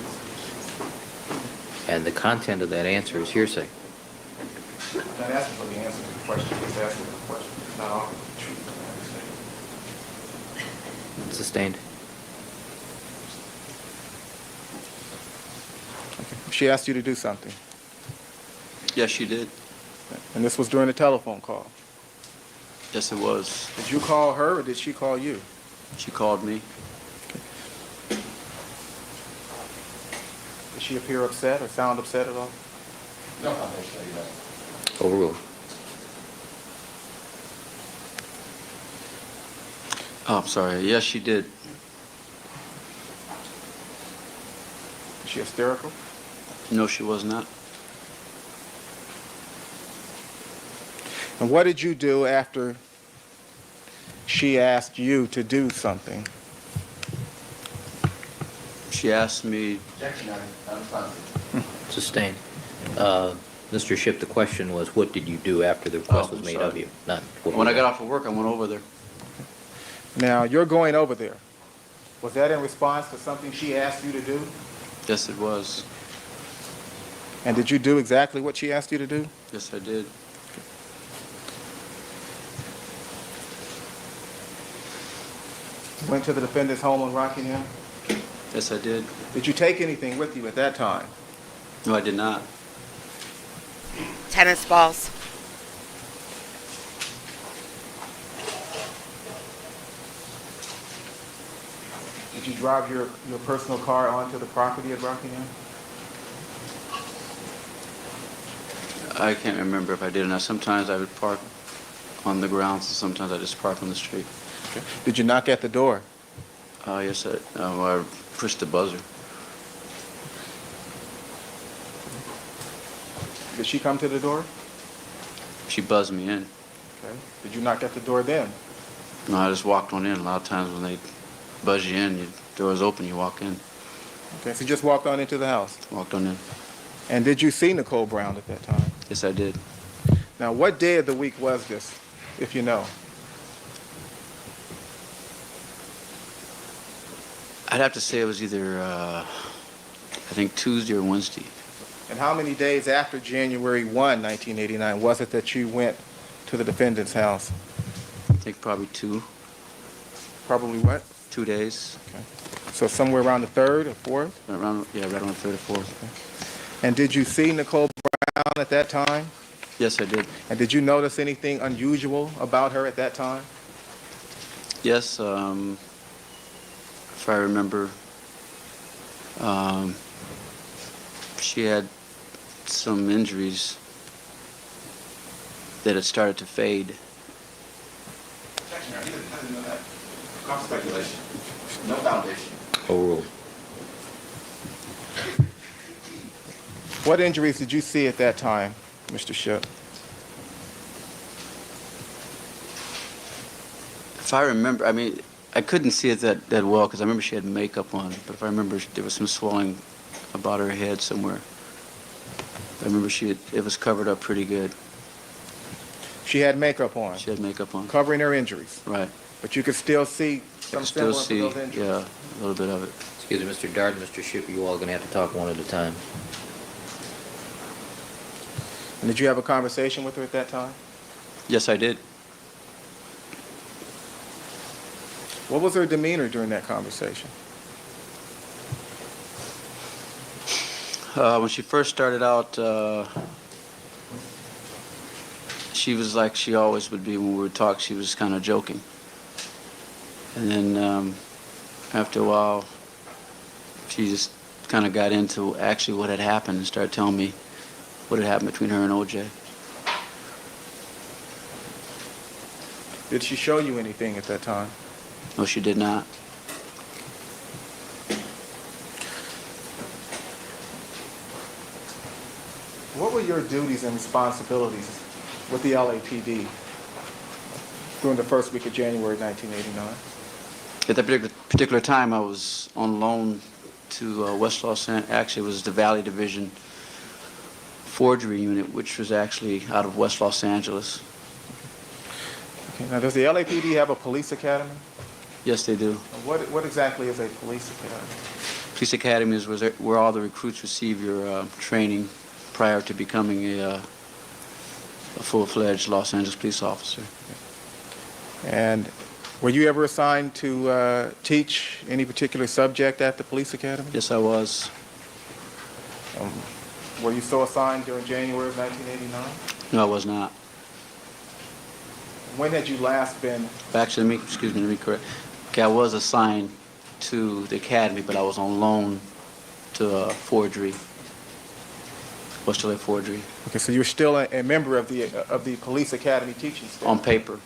And the content of that answer is hearsay. I'm not asking for the answer to the question. Just asking the question. It's not offering the truth. I understand. Sustained. She asked you to do something. Yes, she did. And this was during a telephone call. Yes, it was. Did you call her or did she call you? She called me. Did she appear upset or sound upset at all? No, I'm going to say that. Overruled. Oh, I'm sorry. Yes, she did. Is she hysterical? No, she was not. And what did you do after she asked you to do something? She asked me, Sustained. Mr. Shipp, the question was, what did you do after the request was I'm made sorry. of you? Not what when I we- got off of work, I went over there. Now, you're going over there. Was that in response to something she asked you to do? Yes, it was. And did you do exactly what she asked you to do? Yes, I did. Went to the defendant's home in Rockingham? Yes, I did. Did you take anything with you at that time? No, I did not. Tennis balls. Did you drive your personal car onto the property at Rockingham? I can't remember if I did or not. Sometimes I would park on the grounds, and sometimes I just park on the street. Okay. Did you knock at the door? Yes, I pushed the buzzer. Did she come to the door? She buzzed me in. Okay. Did you knock at the door then? No, I just walked on in. A lot of times when they buzz you in, your door's open, you walk in. Okay, so you just walked on into the house. Walked on in. And did you see Nicole Brown at that time? Yes, I did. Now, what day of the week was this, if you know? I'd have to say it was either, I think Tuesday or Wednesday. And how many days after January 1, 1989, was it that you went to the defendant's house? I think probably Probably what? 2 days. Okay. So somewhere around the 3rd or 4th? Around, yeah, right on the 3rd or 4th. And did you see Nicole Brown at that time? Yes, I did. And did you notice anything unusual about her at that time? Yes, if I remember, she had some injuries that had started to fade. Speculation. No foundation. Overruled. What injuries did you see at that time, Mr. Shook? If I remember, I mean, I couldn't see it that well because I remember she had makeup on, but if I remember, there was some swelling about her head somewhere. I remember it was covered up pretty good. She had makeup on, She had makeup on. covering her injuries, Right. but you could still see some Still semblance see, of those injuries. yeah, a little bit of it. Excuse me, Mr. Dart and Mr. Ship, you all going to have to talk one at a time. And did you have a conversation with her at that time? Yes, I did. What was her demeanor during that conversation? When she first started out, she was like she always would be when we would talk. She was kind of joking. And then after a while, she just kind of got into actually what had happened and started telling me what had happened between her and OJ. Did she show you anything at that time? No, she did not. What were your duties and responsibilities with the LAPD during the first week of January 1989? At that particular time, I was on loan to West Los Angeles. Actually, it was the Valley Division Forgery Unit, which was actually out of West Los Angeles. Okay. Now, does the LAPD have a police academy? Yes, they do. What exactly is a police academy? Police Academy is where all the recruits receive your training prior to becoming a full-fledged Los Angeles police officer. And were you ever assigned to teach any particular subject at the police academy? Yes, I was. Were you so assigned during January of 1989? No, I was not. When had you last been? Actually, let me correct. Okay, I was assigned to the academy, but I was on loan to forgery, West LA Forgery, Okay, so you're still a member of the police academy teaching staff. on paper.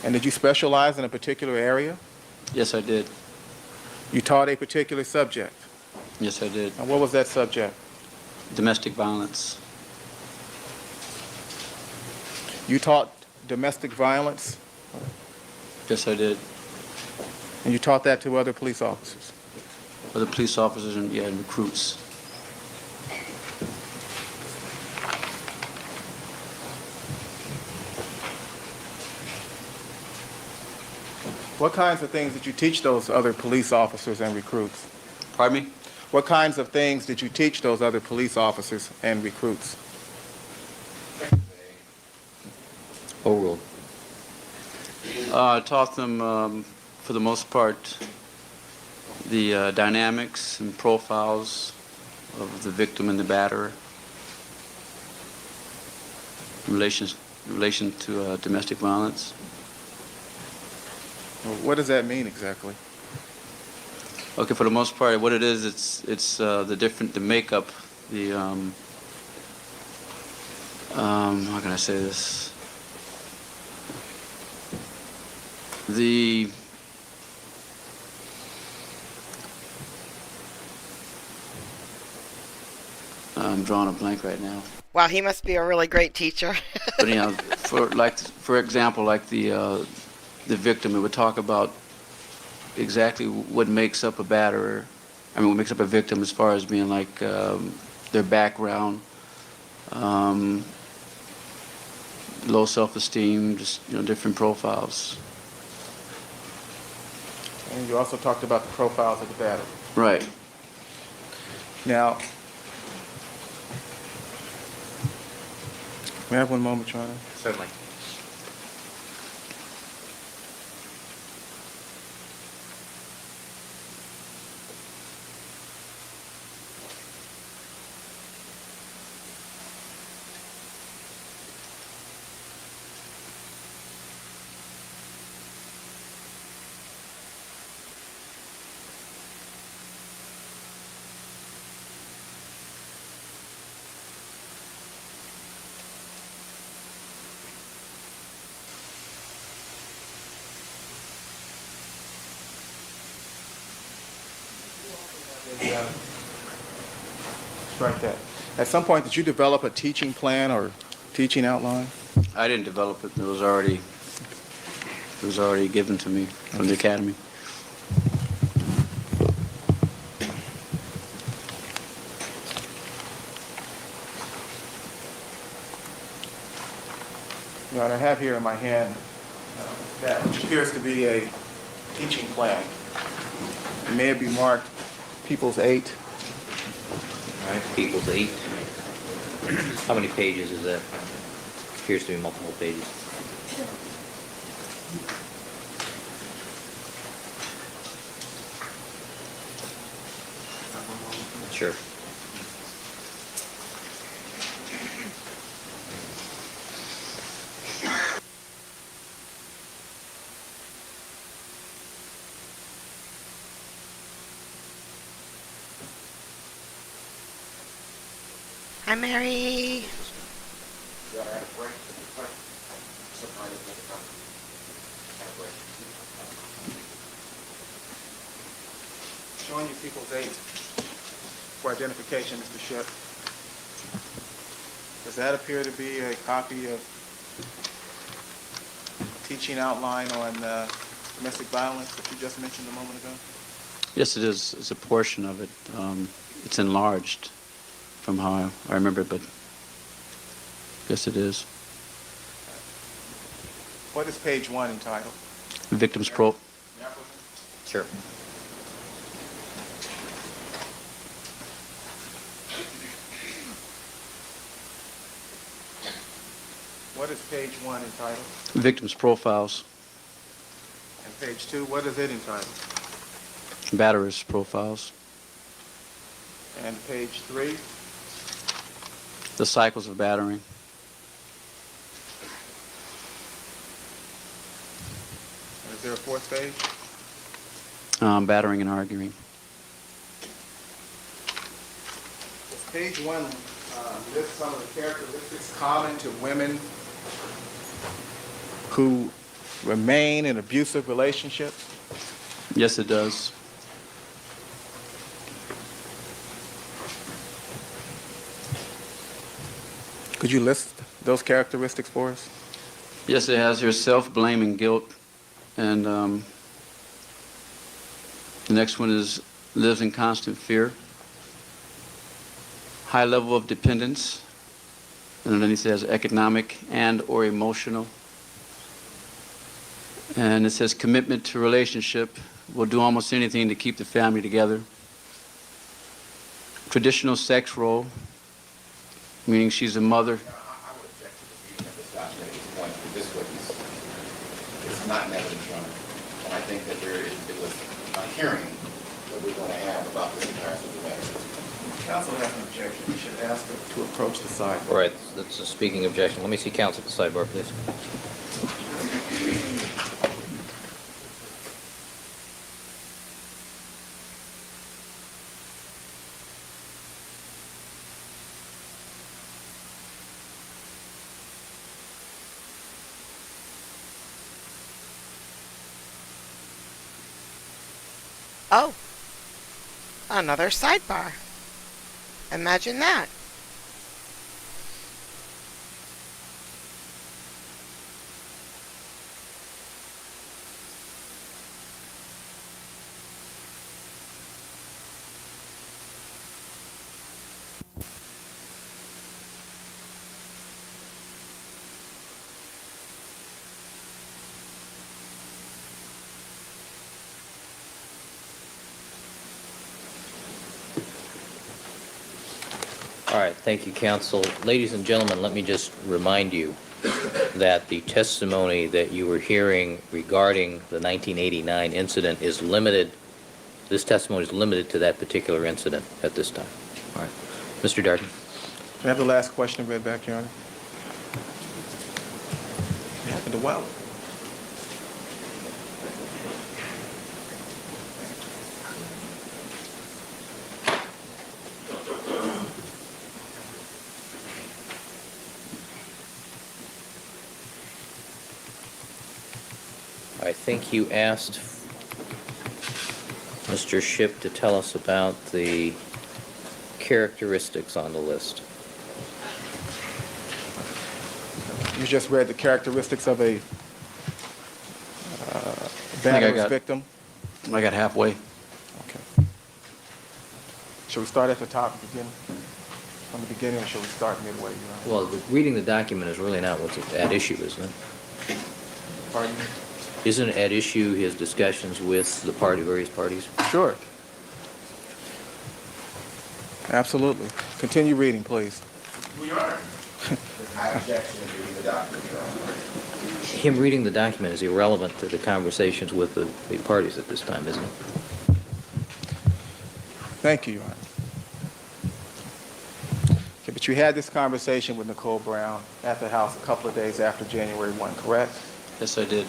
And did you specialize in a particular area? Yes, I did. You taught a particular subject. Yes, I did. And what was that subject? Domestic violence. You taught domestic violence, Yes, I did. and you taught that to other police officers. Other police officers and recruits. What kinds of things did you teach those other police officers and recruits? Pardon me? What kinds of things did you teach those other police officers and recruits? Overruled. I taught them, for the most part, the dynamics and profiles of the victim and the batterer in relation to domestic violence. What does that mean exactly? Okay, for the most part, what it is, it's the makeup, how can I say this? The I'm drawing a blank right now. Wow, he must be a really great teacher. But for example, like the victim, it would talk about exactly what makes up a batterer. I mean, what makes up a victim as far as being like their background, low self-esteem, just different profiles. And you also talked about the profiles of the batterer. Right. Now, may I have one moment, Your Honor? Certainly. Strike that. At some point, did you develop a teaching plan or teaching outline? I didn't develop it. It was already given to me from the academy. Your Honor, I have here in my hand that which appears to be a teaching plan. It may be marked People's 8. People's 8. How many pages is that? Appears to be multiple pages. Sure. Hi, Mary. Showing you People's 8 for identification, Mr. Shipp. Does that appear to be a copy of teaching outline on domestic violence that you just mentioned a moment ago? Yes, it is. It's a portion of it. It's enlarged from how I remember it, but yes, it is. What is page 1 entitled? Victim's pro. Sure. What is page 1 entitled? Victim's profiles. And page 2, what is it entitled? Batterers profiles. And page 3? The cycles of battering. Is there a 4th page? Battering and arguing. Does page 1 list some of the characteristics common to women who remain in abusive relationships? Yes, it does. Could you list those characteristics for us? Yes, it has here self-blame and guilt. And the next one is lives in constant fear. High level of dependence. And underneath it says economic and or emotional. And it says commitment to relationship. Will do almost anything to keep the family together. Traditional sex role, meaning she's a mother. I would object to the reading of this document at this point because this witness is not an evidence runner. And I think that it was a hearing that we're going to have about this entire situation. Counsel has an objection. You should ask her to approach the side. All right, that's a speaking objection. Let me see counsel at the sidebar, please. Oh, another sidebar. Imagine that. right, thank you, counsel. Ladies and gentlemen, let me just remind you that the testimony that you were hearing regarding the 1989 incident is limited, this testimony is limited to that particular incident at this time. All right. Mr. Darden. Can I have the last question read back, Your Honor? What happened to Wilder? I think you asked Mr. Shipp to tell us about the characteristics on the list. You just read the characteristics of a I batterer's got- victim. I got halfway. Okay. Should we start at the top, beginning? From the beginning, or should we start midway, Your Honor? Well, reading the document is really not what's at issue, isn't it? Pardon me? Isn't it at issue his discussions with the various parties? Sure. Absolutely. Continue reading, please. I objection to reading the document, Your Honor. Him reading the document is irrelevant to the conversations with the parties at this time, isn't it? Thank you, Your Honor. Okay, but you had this conversation with Nicole Brown at the house a couple of days after January 1, correct? Yes, I did.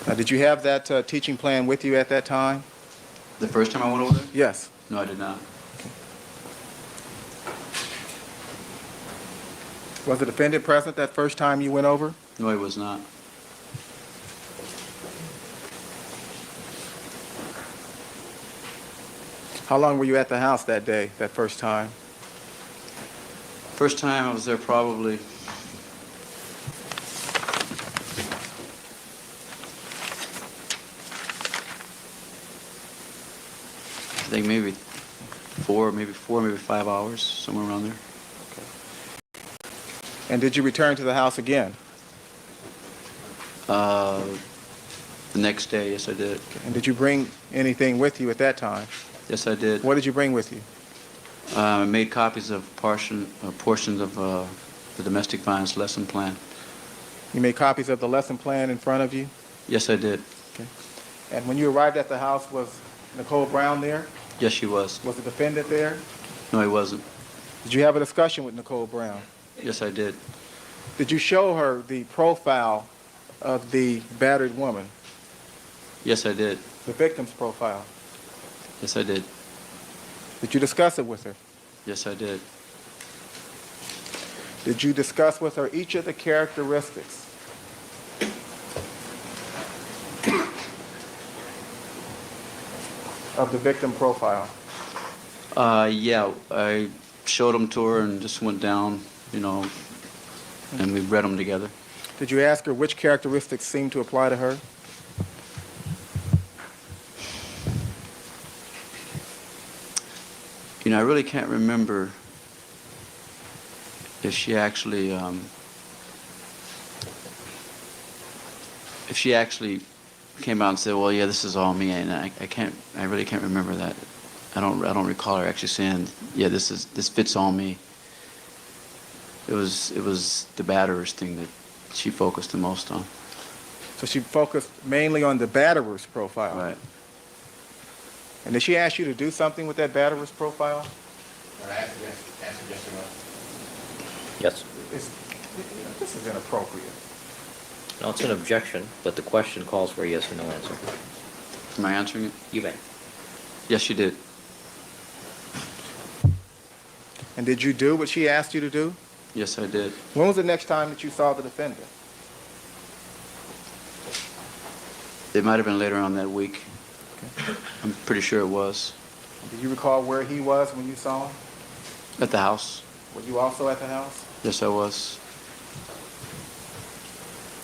Now, did you have that teaching plan with you at that time? The first time I went over there? Yes. No, I did not. Was the defendant present that first time you went over? No, I was not. How long were you at the house that day, that first time? First time I was there probably I think maybe 5 hours, somewhere around there. And did you return to the house again? The next day, yes, I did. And did you bring anything with you at that time? Yes, I did. What did you bring with you? I made copies of portions of the domestic violence lesson plan. You made copies of the lesson plan in front of you? Yes, I did. And when you arrived at the house, was Nicole Brown there? Yes, she was. Was the defendant there? No, he wasn't. Did you have a discussion with Nicole Brown? Yes, I did. Did you show her the profile of the battered woman, Yes, I did. the victim's profile? Yes, I did. Did you discuss it with her? Yes, I did. Did you discuss with her each of the characteristics of the victim profile? Yeah, I showed them to her and just went down, and we read them together. Did you ask her which characteristics seemed to apply to her? I really can't remember if she actually came out and said, "Well, yeah, this is all me," and I really can't remember that. I don't recall her actually saying, "Yeah, this fits all me." It was the batterers thing that she focused the most on. So she focused mainly on the batterer's profile. Right. And did she ask you to do something with that batterer's profile? Yes. This is inappropriate. No, it's an objection, but the question calls for a yes or no answer. Am I answering it? You may. Yes, she did. And did you do what she asked you to do? Yes, I did. When was the next time that you saw the defendant? It might have been later on that week. I'm pretty sure it was. Do you recall where he was when you saw him? At the house. Were you also at the house? Yes, I was.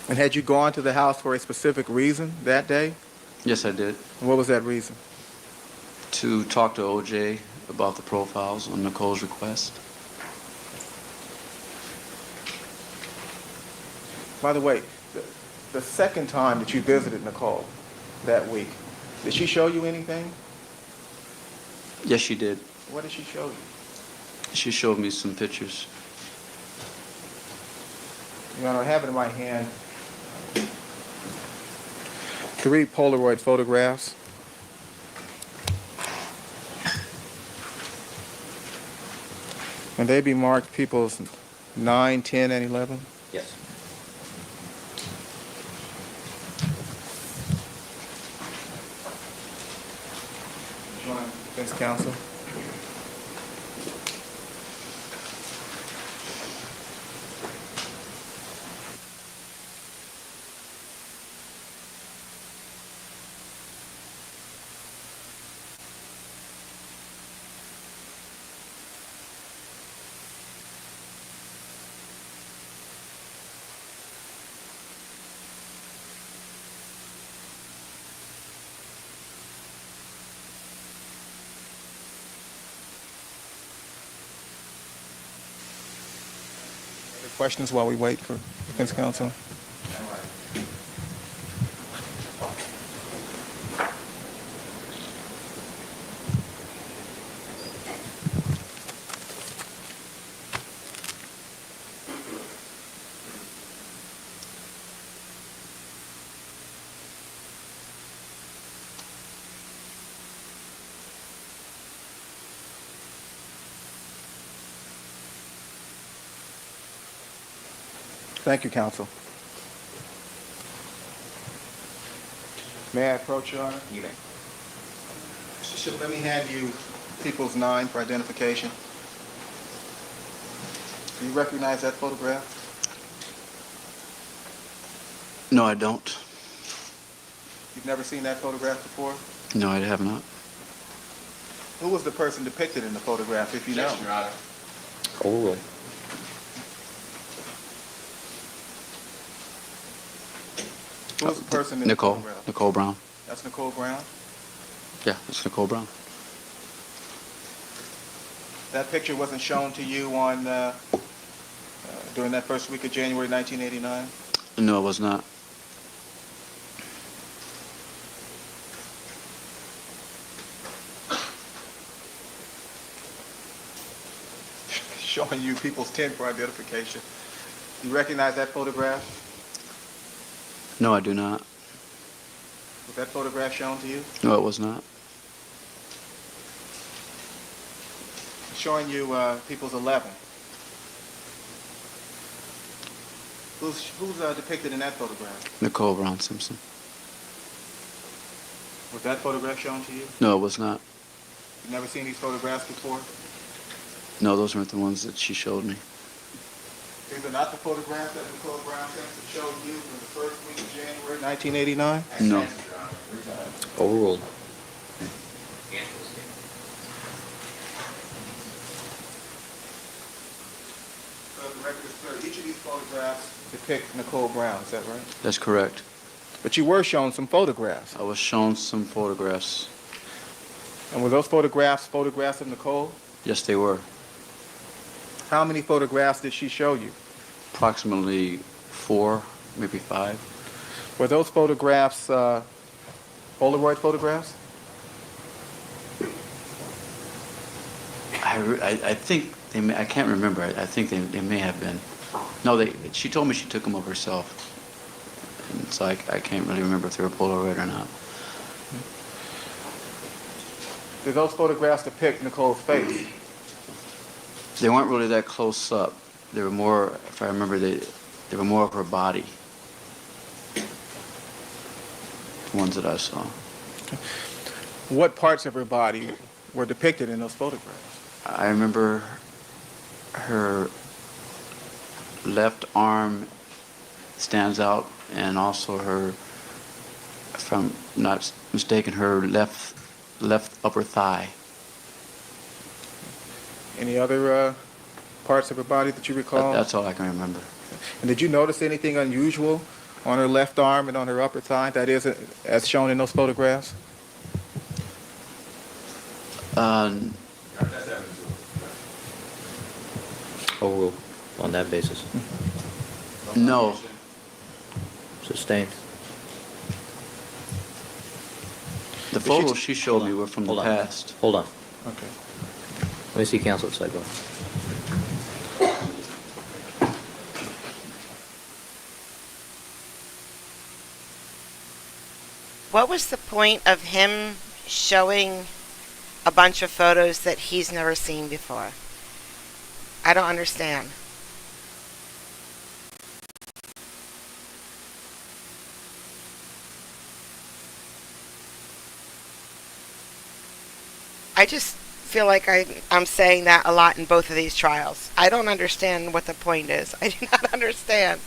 And had you gone to the house for a specific reason that day? Yes, I did. And what was that reason? To talk to OJ about the profiles on Nicole's request. By the way, the second time that you visited Nicole that week, did she show you anything? Yes, she did. What did she show you? She showed me some pictures. Your Honor, I have it in my hand 3 Polaroid photographs. And they be marked people's 9, 10, and 11? Yes. Defense counsel. Other questions while we wait for defense counsel? Thank you, counsel. May I approach, Your Honor? You may. Mr. Ship, let me hand you people's 9 for identification. Do you recognize that photograph? No, I don't. You've never seen that photograph before? No, I have not. Who was the person depicted in the photograph, if you know? Your Honor. Overruled. Who was the person in Nicole. the photograph? Nicole Brown. That's Nicole Brown? Yeah, it's Nicole Brown. That picture wasn't shown to you on during that first week of January 1989? No, it was not. Showing you people's 10 for identification. You recognize that photograph? No, I do not. Was that photograph shown to you? No, it was not. Showing you people's 11. Who's depicted in that photograph? Nicole Brown Simpson. Was that photograph shown to you? No, it was not. You've never seen these photographs before? No, those weren't the ones that she showed me. These are not the photographs that Nicole Brown Simpson showed you in the first week of January 1989? No. Overruled. So the record is clear. Each of these photographs depict Nicole Brown, is that right? That's correct. But you were shown some photographs. I was shown some photographs. And were those photographs of Nicole? Yes, they were. How many photographs did she show you? Approximately 4, maybe 5. Were those photographs Polaroid photographs? I think they may, I can't remember. I think they may have been. No, she told me she took them of herself. And so I can't really remember if they were Polaroid or not. Did those photographs depict Nicole's face? They weren't really that close up. They were more, if I remember, they were more of her body. The ones that I saw. What parts of her body were depicted in those photographs? I remember her left arm stands out, and also her, if I'm not mistaken, her left upper thigh. Any other parts of her body that you recall? That's all I can remember. And did you notice anything unusual on her left arm and on her upper thigh, that is, as shown in those photographs? Overruled on that basis. No. Sustained. The photos she showed me were from the Hold on. past. Hold on. Okay. Let me see counsel at sidebar. What was the point of him showing a bunch of photos that he's never seen before? I don't understand. I just feel like I'm saying that a lot in both of these trials. I don't understand what the point is. I do not understand.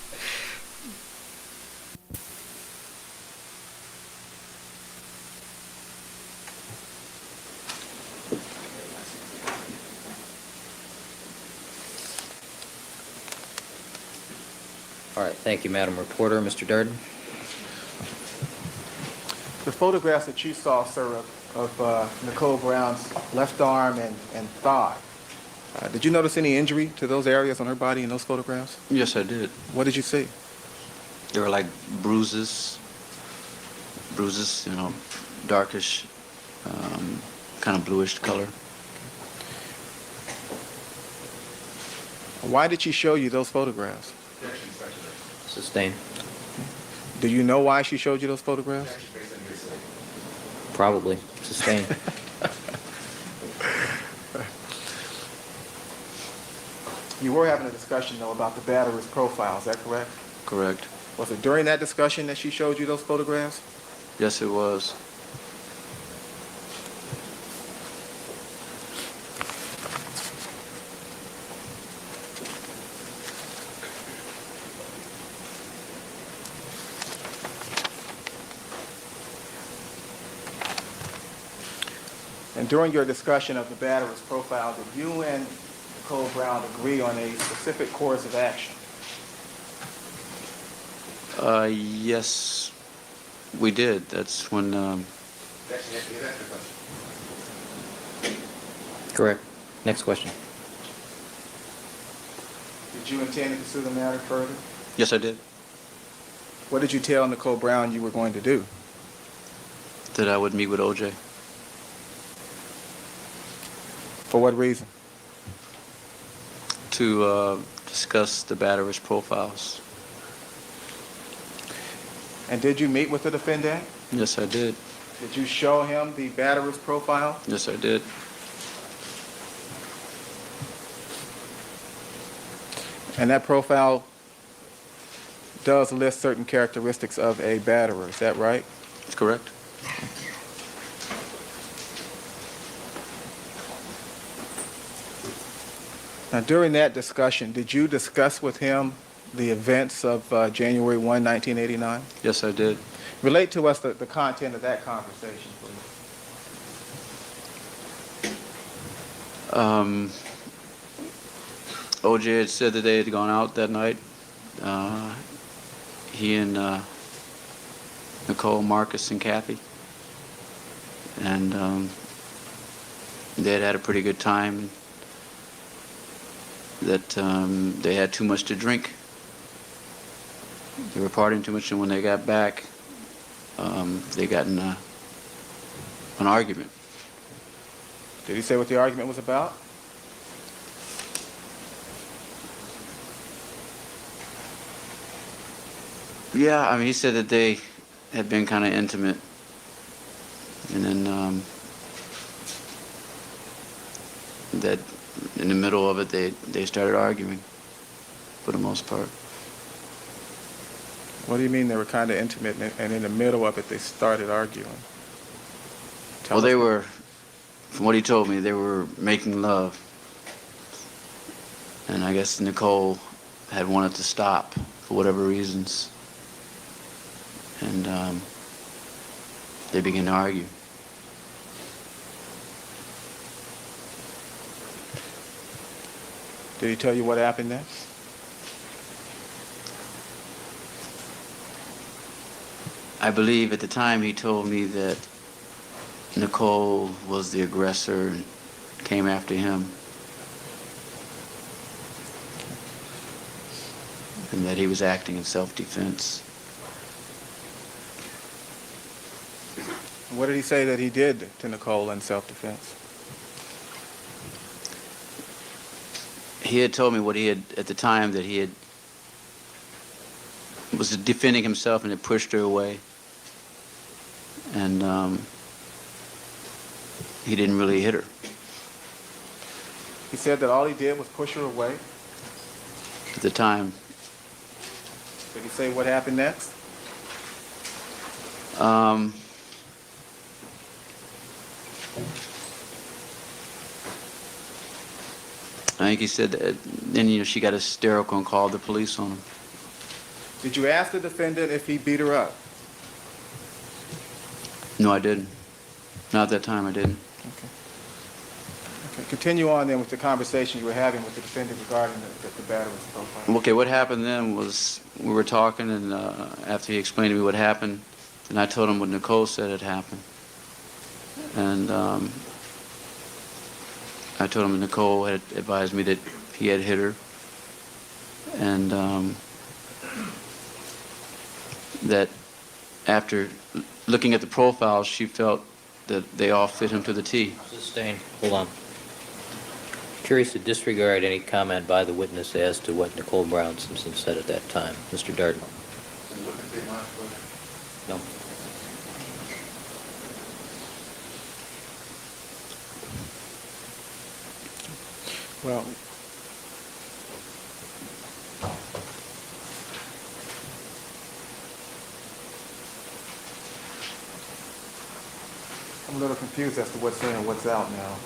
All right, thank you, Madam Reporter. Mr. Darden? The photographs that you saw, sir, of Nicole Brown's left arm and thigh, did you notice any injury to those areas on her body in those photographs? Yes, I did. What did you see? There were like bruises, darkish, kind of bluish color. Why did she show you those photographs? Sustained? Do you know why she showed you those photographs? Probably. Sustained. You were having a discussion, though, about the batterer's profile. Is that correct? Correct. Was it during that discussion that she showed you those photographs? Yes, it was. And during your discussion of the batterer's profile, did you and Nicole Brown agree on a specific course of action? Yes, we did. That's when, Correct. Next question. Did you intend to pursue the matter further? yes, I did. What did you tell Nicole Brown you were going to do? That I would meet with OJ. For what reason? To discuss the batterer's profiles. And did you meet with the defendant? Yes, I did. Did you show him the batterer's profile? Yes, I did. And that profile does list certain characteristics of a batterer. Is that right? That's correct. Now, during that discussion, did you discuss with him the events of January 1, 1989? Yes, I did. Relate to us the content of that conversation, please. OJ had said that they had gone out that night. He and Nicole, Marcus, and Kathy. And they had had a pretty good time. That they had too much to drink. They were partying too much, and when they got back, they got in an argument. Did he say what the argument was about? Yeah, I mean, he said that they had been kind of intimate, and then that in the middle of it, they started arguing, for the most part. What do you mean they were kind of intimate and in the middle of it they started arguing? Well, they were, from what he told me, they were making love, and I guess Nicole had wanted to stop for whatever reasons, and they began to argue. Did he tell you what happened next? I believe at the time he told me that Nicole was the aggressor and came after him, and that he was acting in self-defense. What did he say that he did to Nicole in self-defense? He had told me what he had, at the time, that he had was defending himself and had pushed her away, and he didn't really hit her. He said that all he did was push her away. At the time, Did he say what happened next? um, I think he said that then, she got hysterical and called the police on him. Did you ask the defendant if he beat her up? No, I didn't. Not at that time, I didn't. Okay, continue on then with the conversation you were having with the defendant regarding the battery profile. Okay, what happened then was we were talking, and after he explained to me what happened, and I told him what Nicole said had happened. And I told him that Nicole had advised me that he had hit her, and that after looking at the profiles, she felt that they all fit him to the T. Sustained. Hold on. Curious to disregard any comment by the witness as to what Nicole Brown Simpson said at that time. Mr. Darden. No. Well, I'm a little confused as to what's in and what's out now.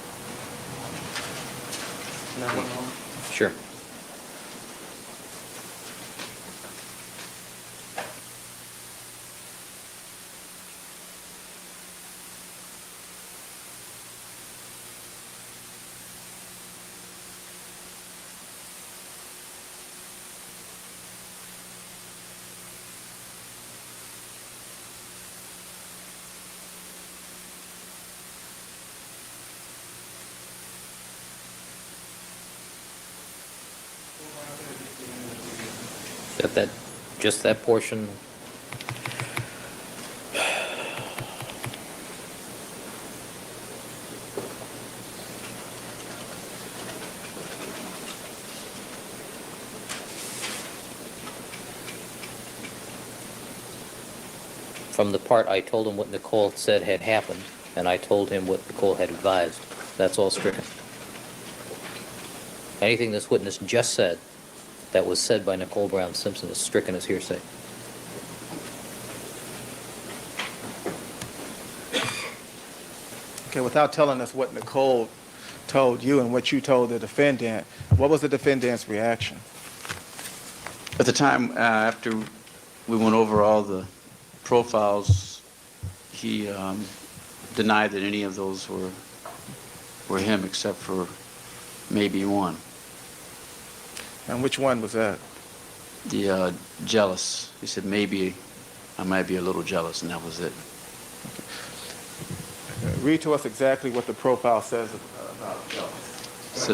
Sure. Just that portion. From the part I told him what Nicole said had happened, and I told him what Nicole had advised. That's all stricken. Anything this witness just said that was said by Nicole Brown Simpson is stricken as hearsay. Okay, without telling us what Nicole told you and what you told the defendant, what was the defendant's reaction? At the time, after we went over all the profiles, he denied that any of those were him, except for maybe one. And which one was that? The jealous. He said maybe I might be a little jealous, and that was it. Read to us exactly what the profile says about jealous. So,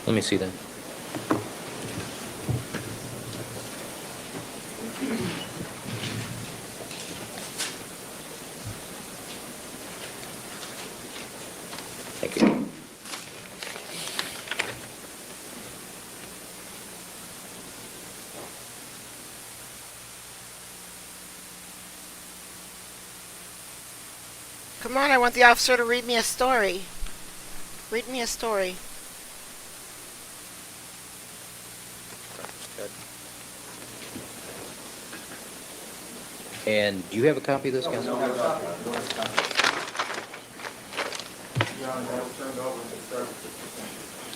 Let me see that. Thank you. Come on, I want the officer to read me a story. Read me a story. And do you have a copy of this, counsel?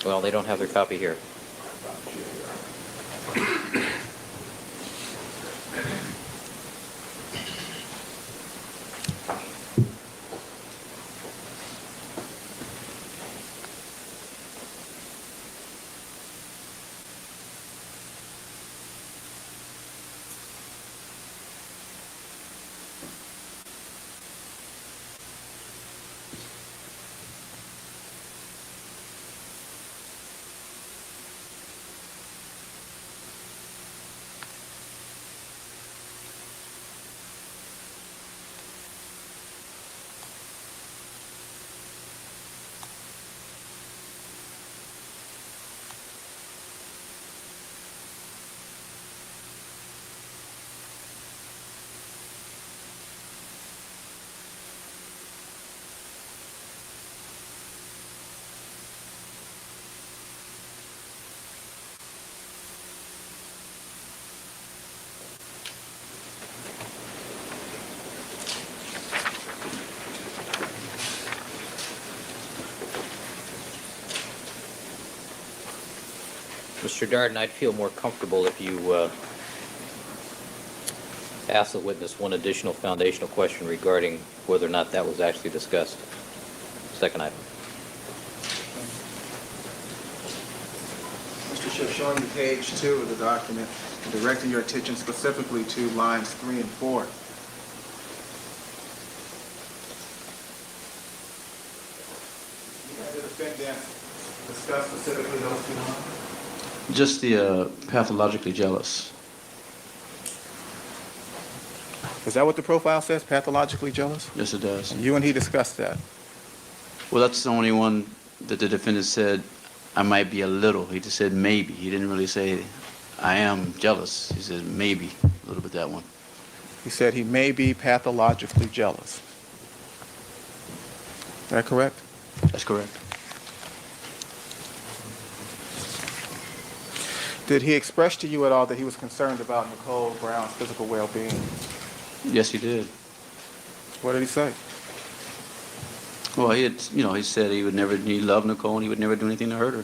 Well, they don't have their copy here. Mr. Darden, I'd feel more comfortable if you ask the witness one additional foundational question regarding whether or not that was actually discussed. Second item. Mr. Schiff, showing you page 2 of the document, and directing your attention specifically to lines 3 and 4. You had the defendant discuss specifically those 2 lines? Just the pathologically jealous. Is that what the profile says, pathologically jealous? Yes, it does. You and he discussed that. Well, that's the only one that the defendant said, I might be a little. He just said maybe. He didn't really say, I am jealous. He said maybe, a little bit that one. He said he may be pathologically jealous. Is that correct? That's correct. Did he express to you at all that he was concerned about Nicole Brown's physical well-being? Yes, he did. What did he say? Well, he said he loved Nicole and he would never do anything to hurt her.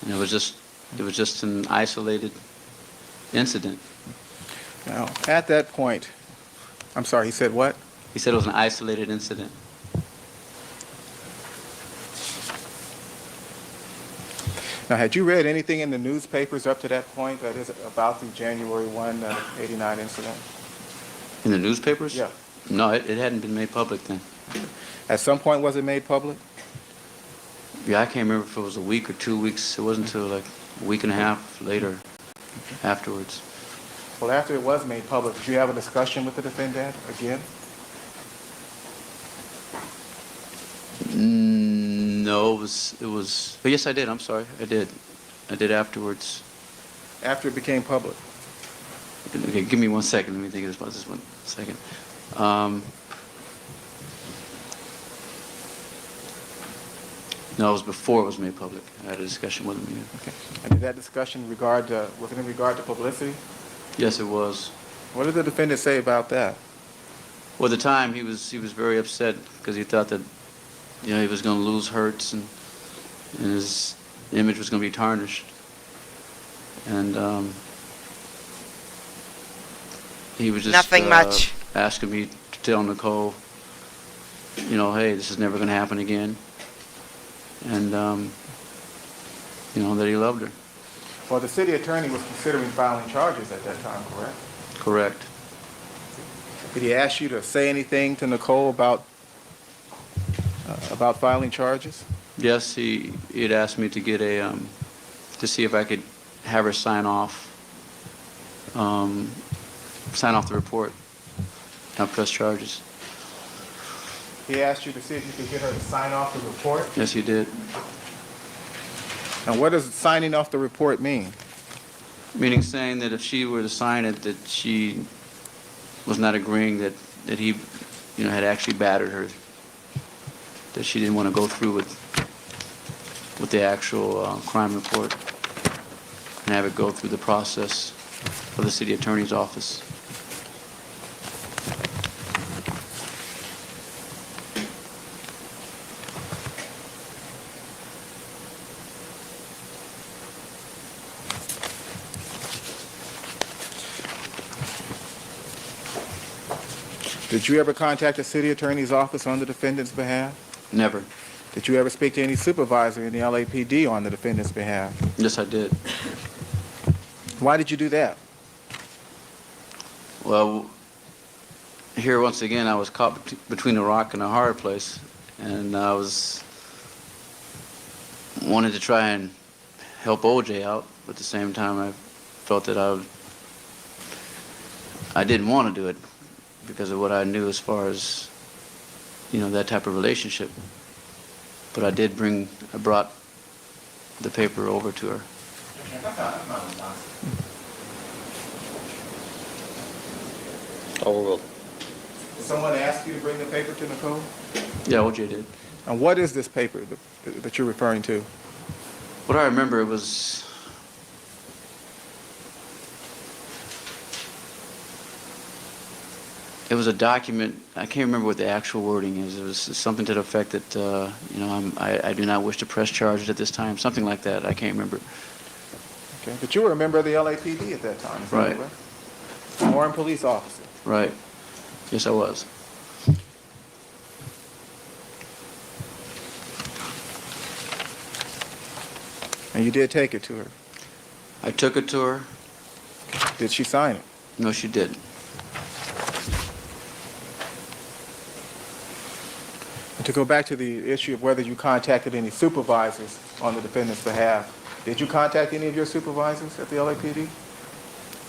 And it was just an isolated incident. Now, at that point, I'm sorry, he said what? He said it was an isolated incident. Now, had you read anything in the newspapers up to that point that is about the January 1, 89 incident? In the newspapers? Yeah. No, it hadn't been made public then. At some point, was it made public? Yeah, I can't remember if it was a week or 2 weeks. It wasn't until like a week and a half later, afterwards. Well, after it was made public, did you have a discussion with the defendant again? No, but yes, I did. I'm sorry. I did afterwards. After it became public? Okay, give me 1 second. Let me think about this 1 second. No, it was before it was made public. I had a discussion with him. Yeah. Okay. And did that discussion was it in regard to publicity? Yes, it was. What did the defendant say about that? Well, at the time, he was very upset because he thought that, he was going to lose Hertz and his image was going to be tarnished. And he was just Nothing much. asking me to tell Nicole, hey, this is never going to happen again. And, that he loved her. Well, the city attorney was considering filing charges at that time, correct? Correct. Did he ask you to say anything to Nicole about filing charges? Yes, he had asked me to get to see if I could have her sign off the report, not press charges. He asked you to see if you could get her to sign off the report? Yes, he did. And what does signing off the report mean? Meaning saying that if she were to sign it, that she was not agreeing that he, had actually battered her, that she didn't want to go through with the actual crime report and have it go through the process of the city attorney's office. Did you ever contact the city attorney's office on the defendant's behalf? Never. Did you ever speak to any supervisor in the LAPD on the defendant's behalf? Yes, I did. Why did you do that? Well, here once again, I was caught between a rock and a hard place, and I wanted to try and help OJ out, but at the same time, I felt that I didn't want to do it because of what I knew as far as, that type of relationship. But I brought the paper over to her. Overruled. Did someone ask you to bring the paper to Nicole? Yeah, OJ did. And what is this paper that you're referring to? What I remember, it was a document. I can't remember what the actual wording is. It was something to the effect that, I do not wish to press charges at this time. Something like that. I can't remember. Okay, but you were a member of the LAPD at that time, is that Right. correct? Warren police officer. Right. Yes, I was. And you did take it to her. I took it to her. Did she sign it? No, she didn't. And to go back to the issue of whether you contacted any supervisors on the defendant's behalf, did you contact any of your supervisors at the LAPD?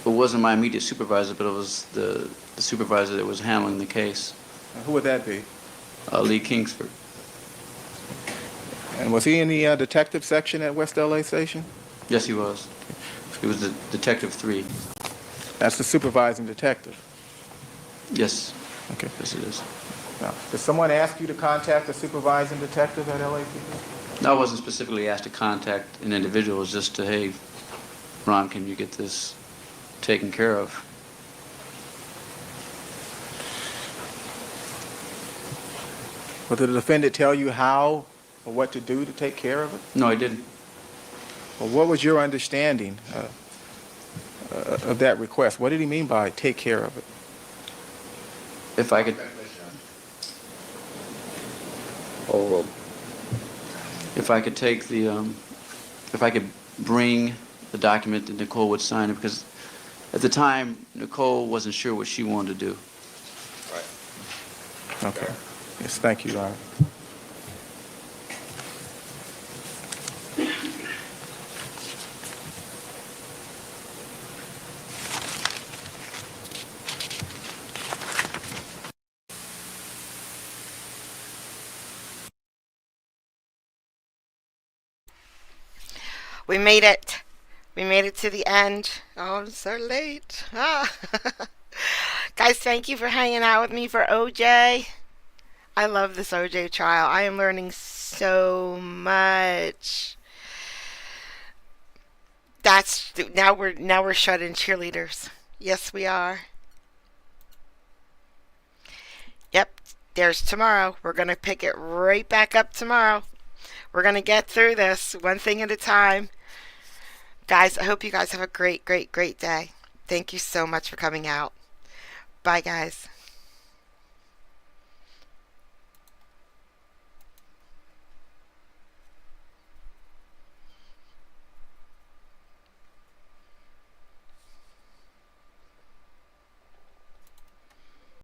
It wasn't my immediate supervisor, but it was the supervisor that was handling the case, And who would that be? Lee Kingsford. And was he in the detective section at West LA Station? Yes, he was. He was the Detective 3. That's the supervising detective. Yes. Okay. Yes, it is. Now, did someone ask you to contact the supervising detective at LAPD? I wasn't specifically asked to contact an individual. It was just to, hey, Ron, can you get this taken care of? Well, did the defendant tell you how or what to do to take care of it? No, I didn't. Well, what was your understanding of that request? What did he mean by take care of it? If I could, Overruled. if I could take the, if I could bring the document that Nicole would sign it, because at the time, Nicole wasn't sure what she wanted to do. Okay. Yes, thank you, Your Honor. We made it. We made it to the end. Oh, I'm so late. Ah. Guys, thank you for hanging out with me for OJ. I love this OJ trial. I am learning so much. That's now we're shut-in cheerleaders. Yes, we are. Yep, there's tomorrow. We're going to pick it right back up tomorrow. We're going to get through this one thing at a time. Guys, I hope you guys have a great, great, great day. Thank you so much for coming out. Bye, guys.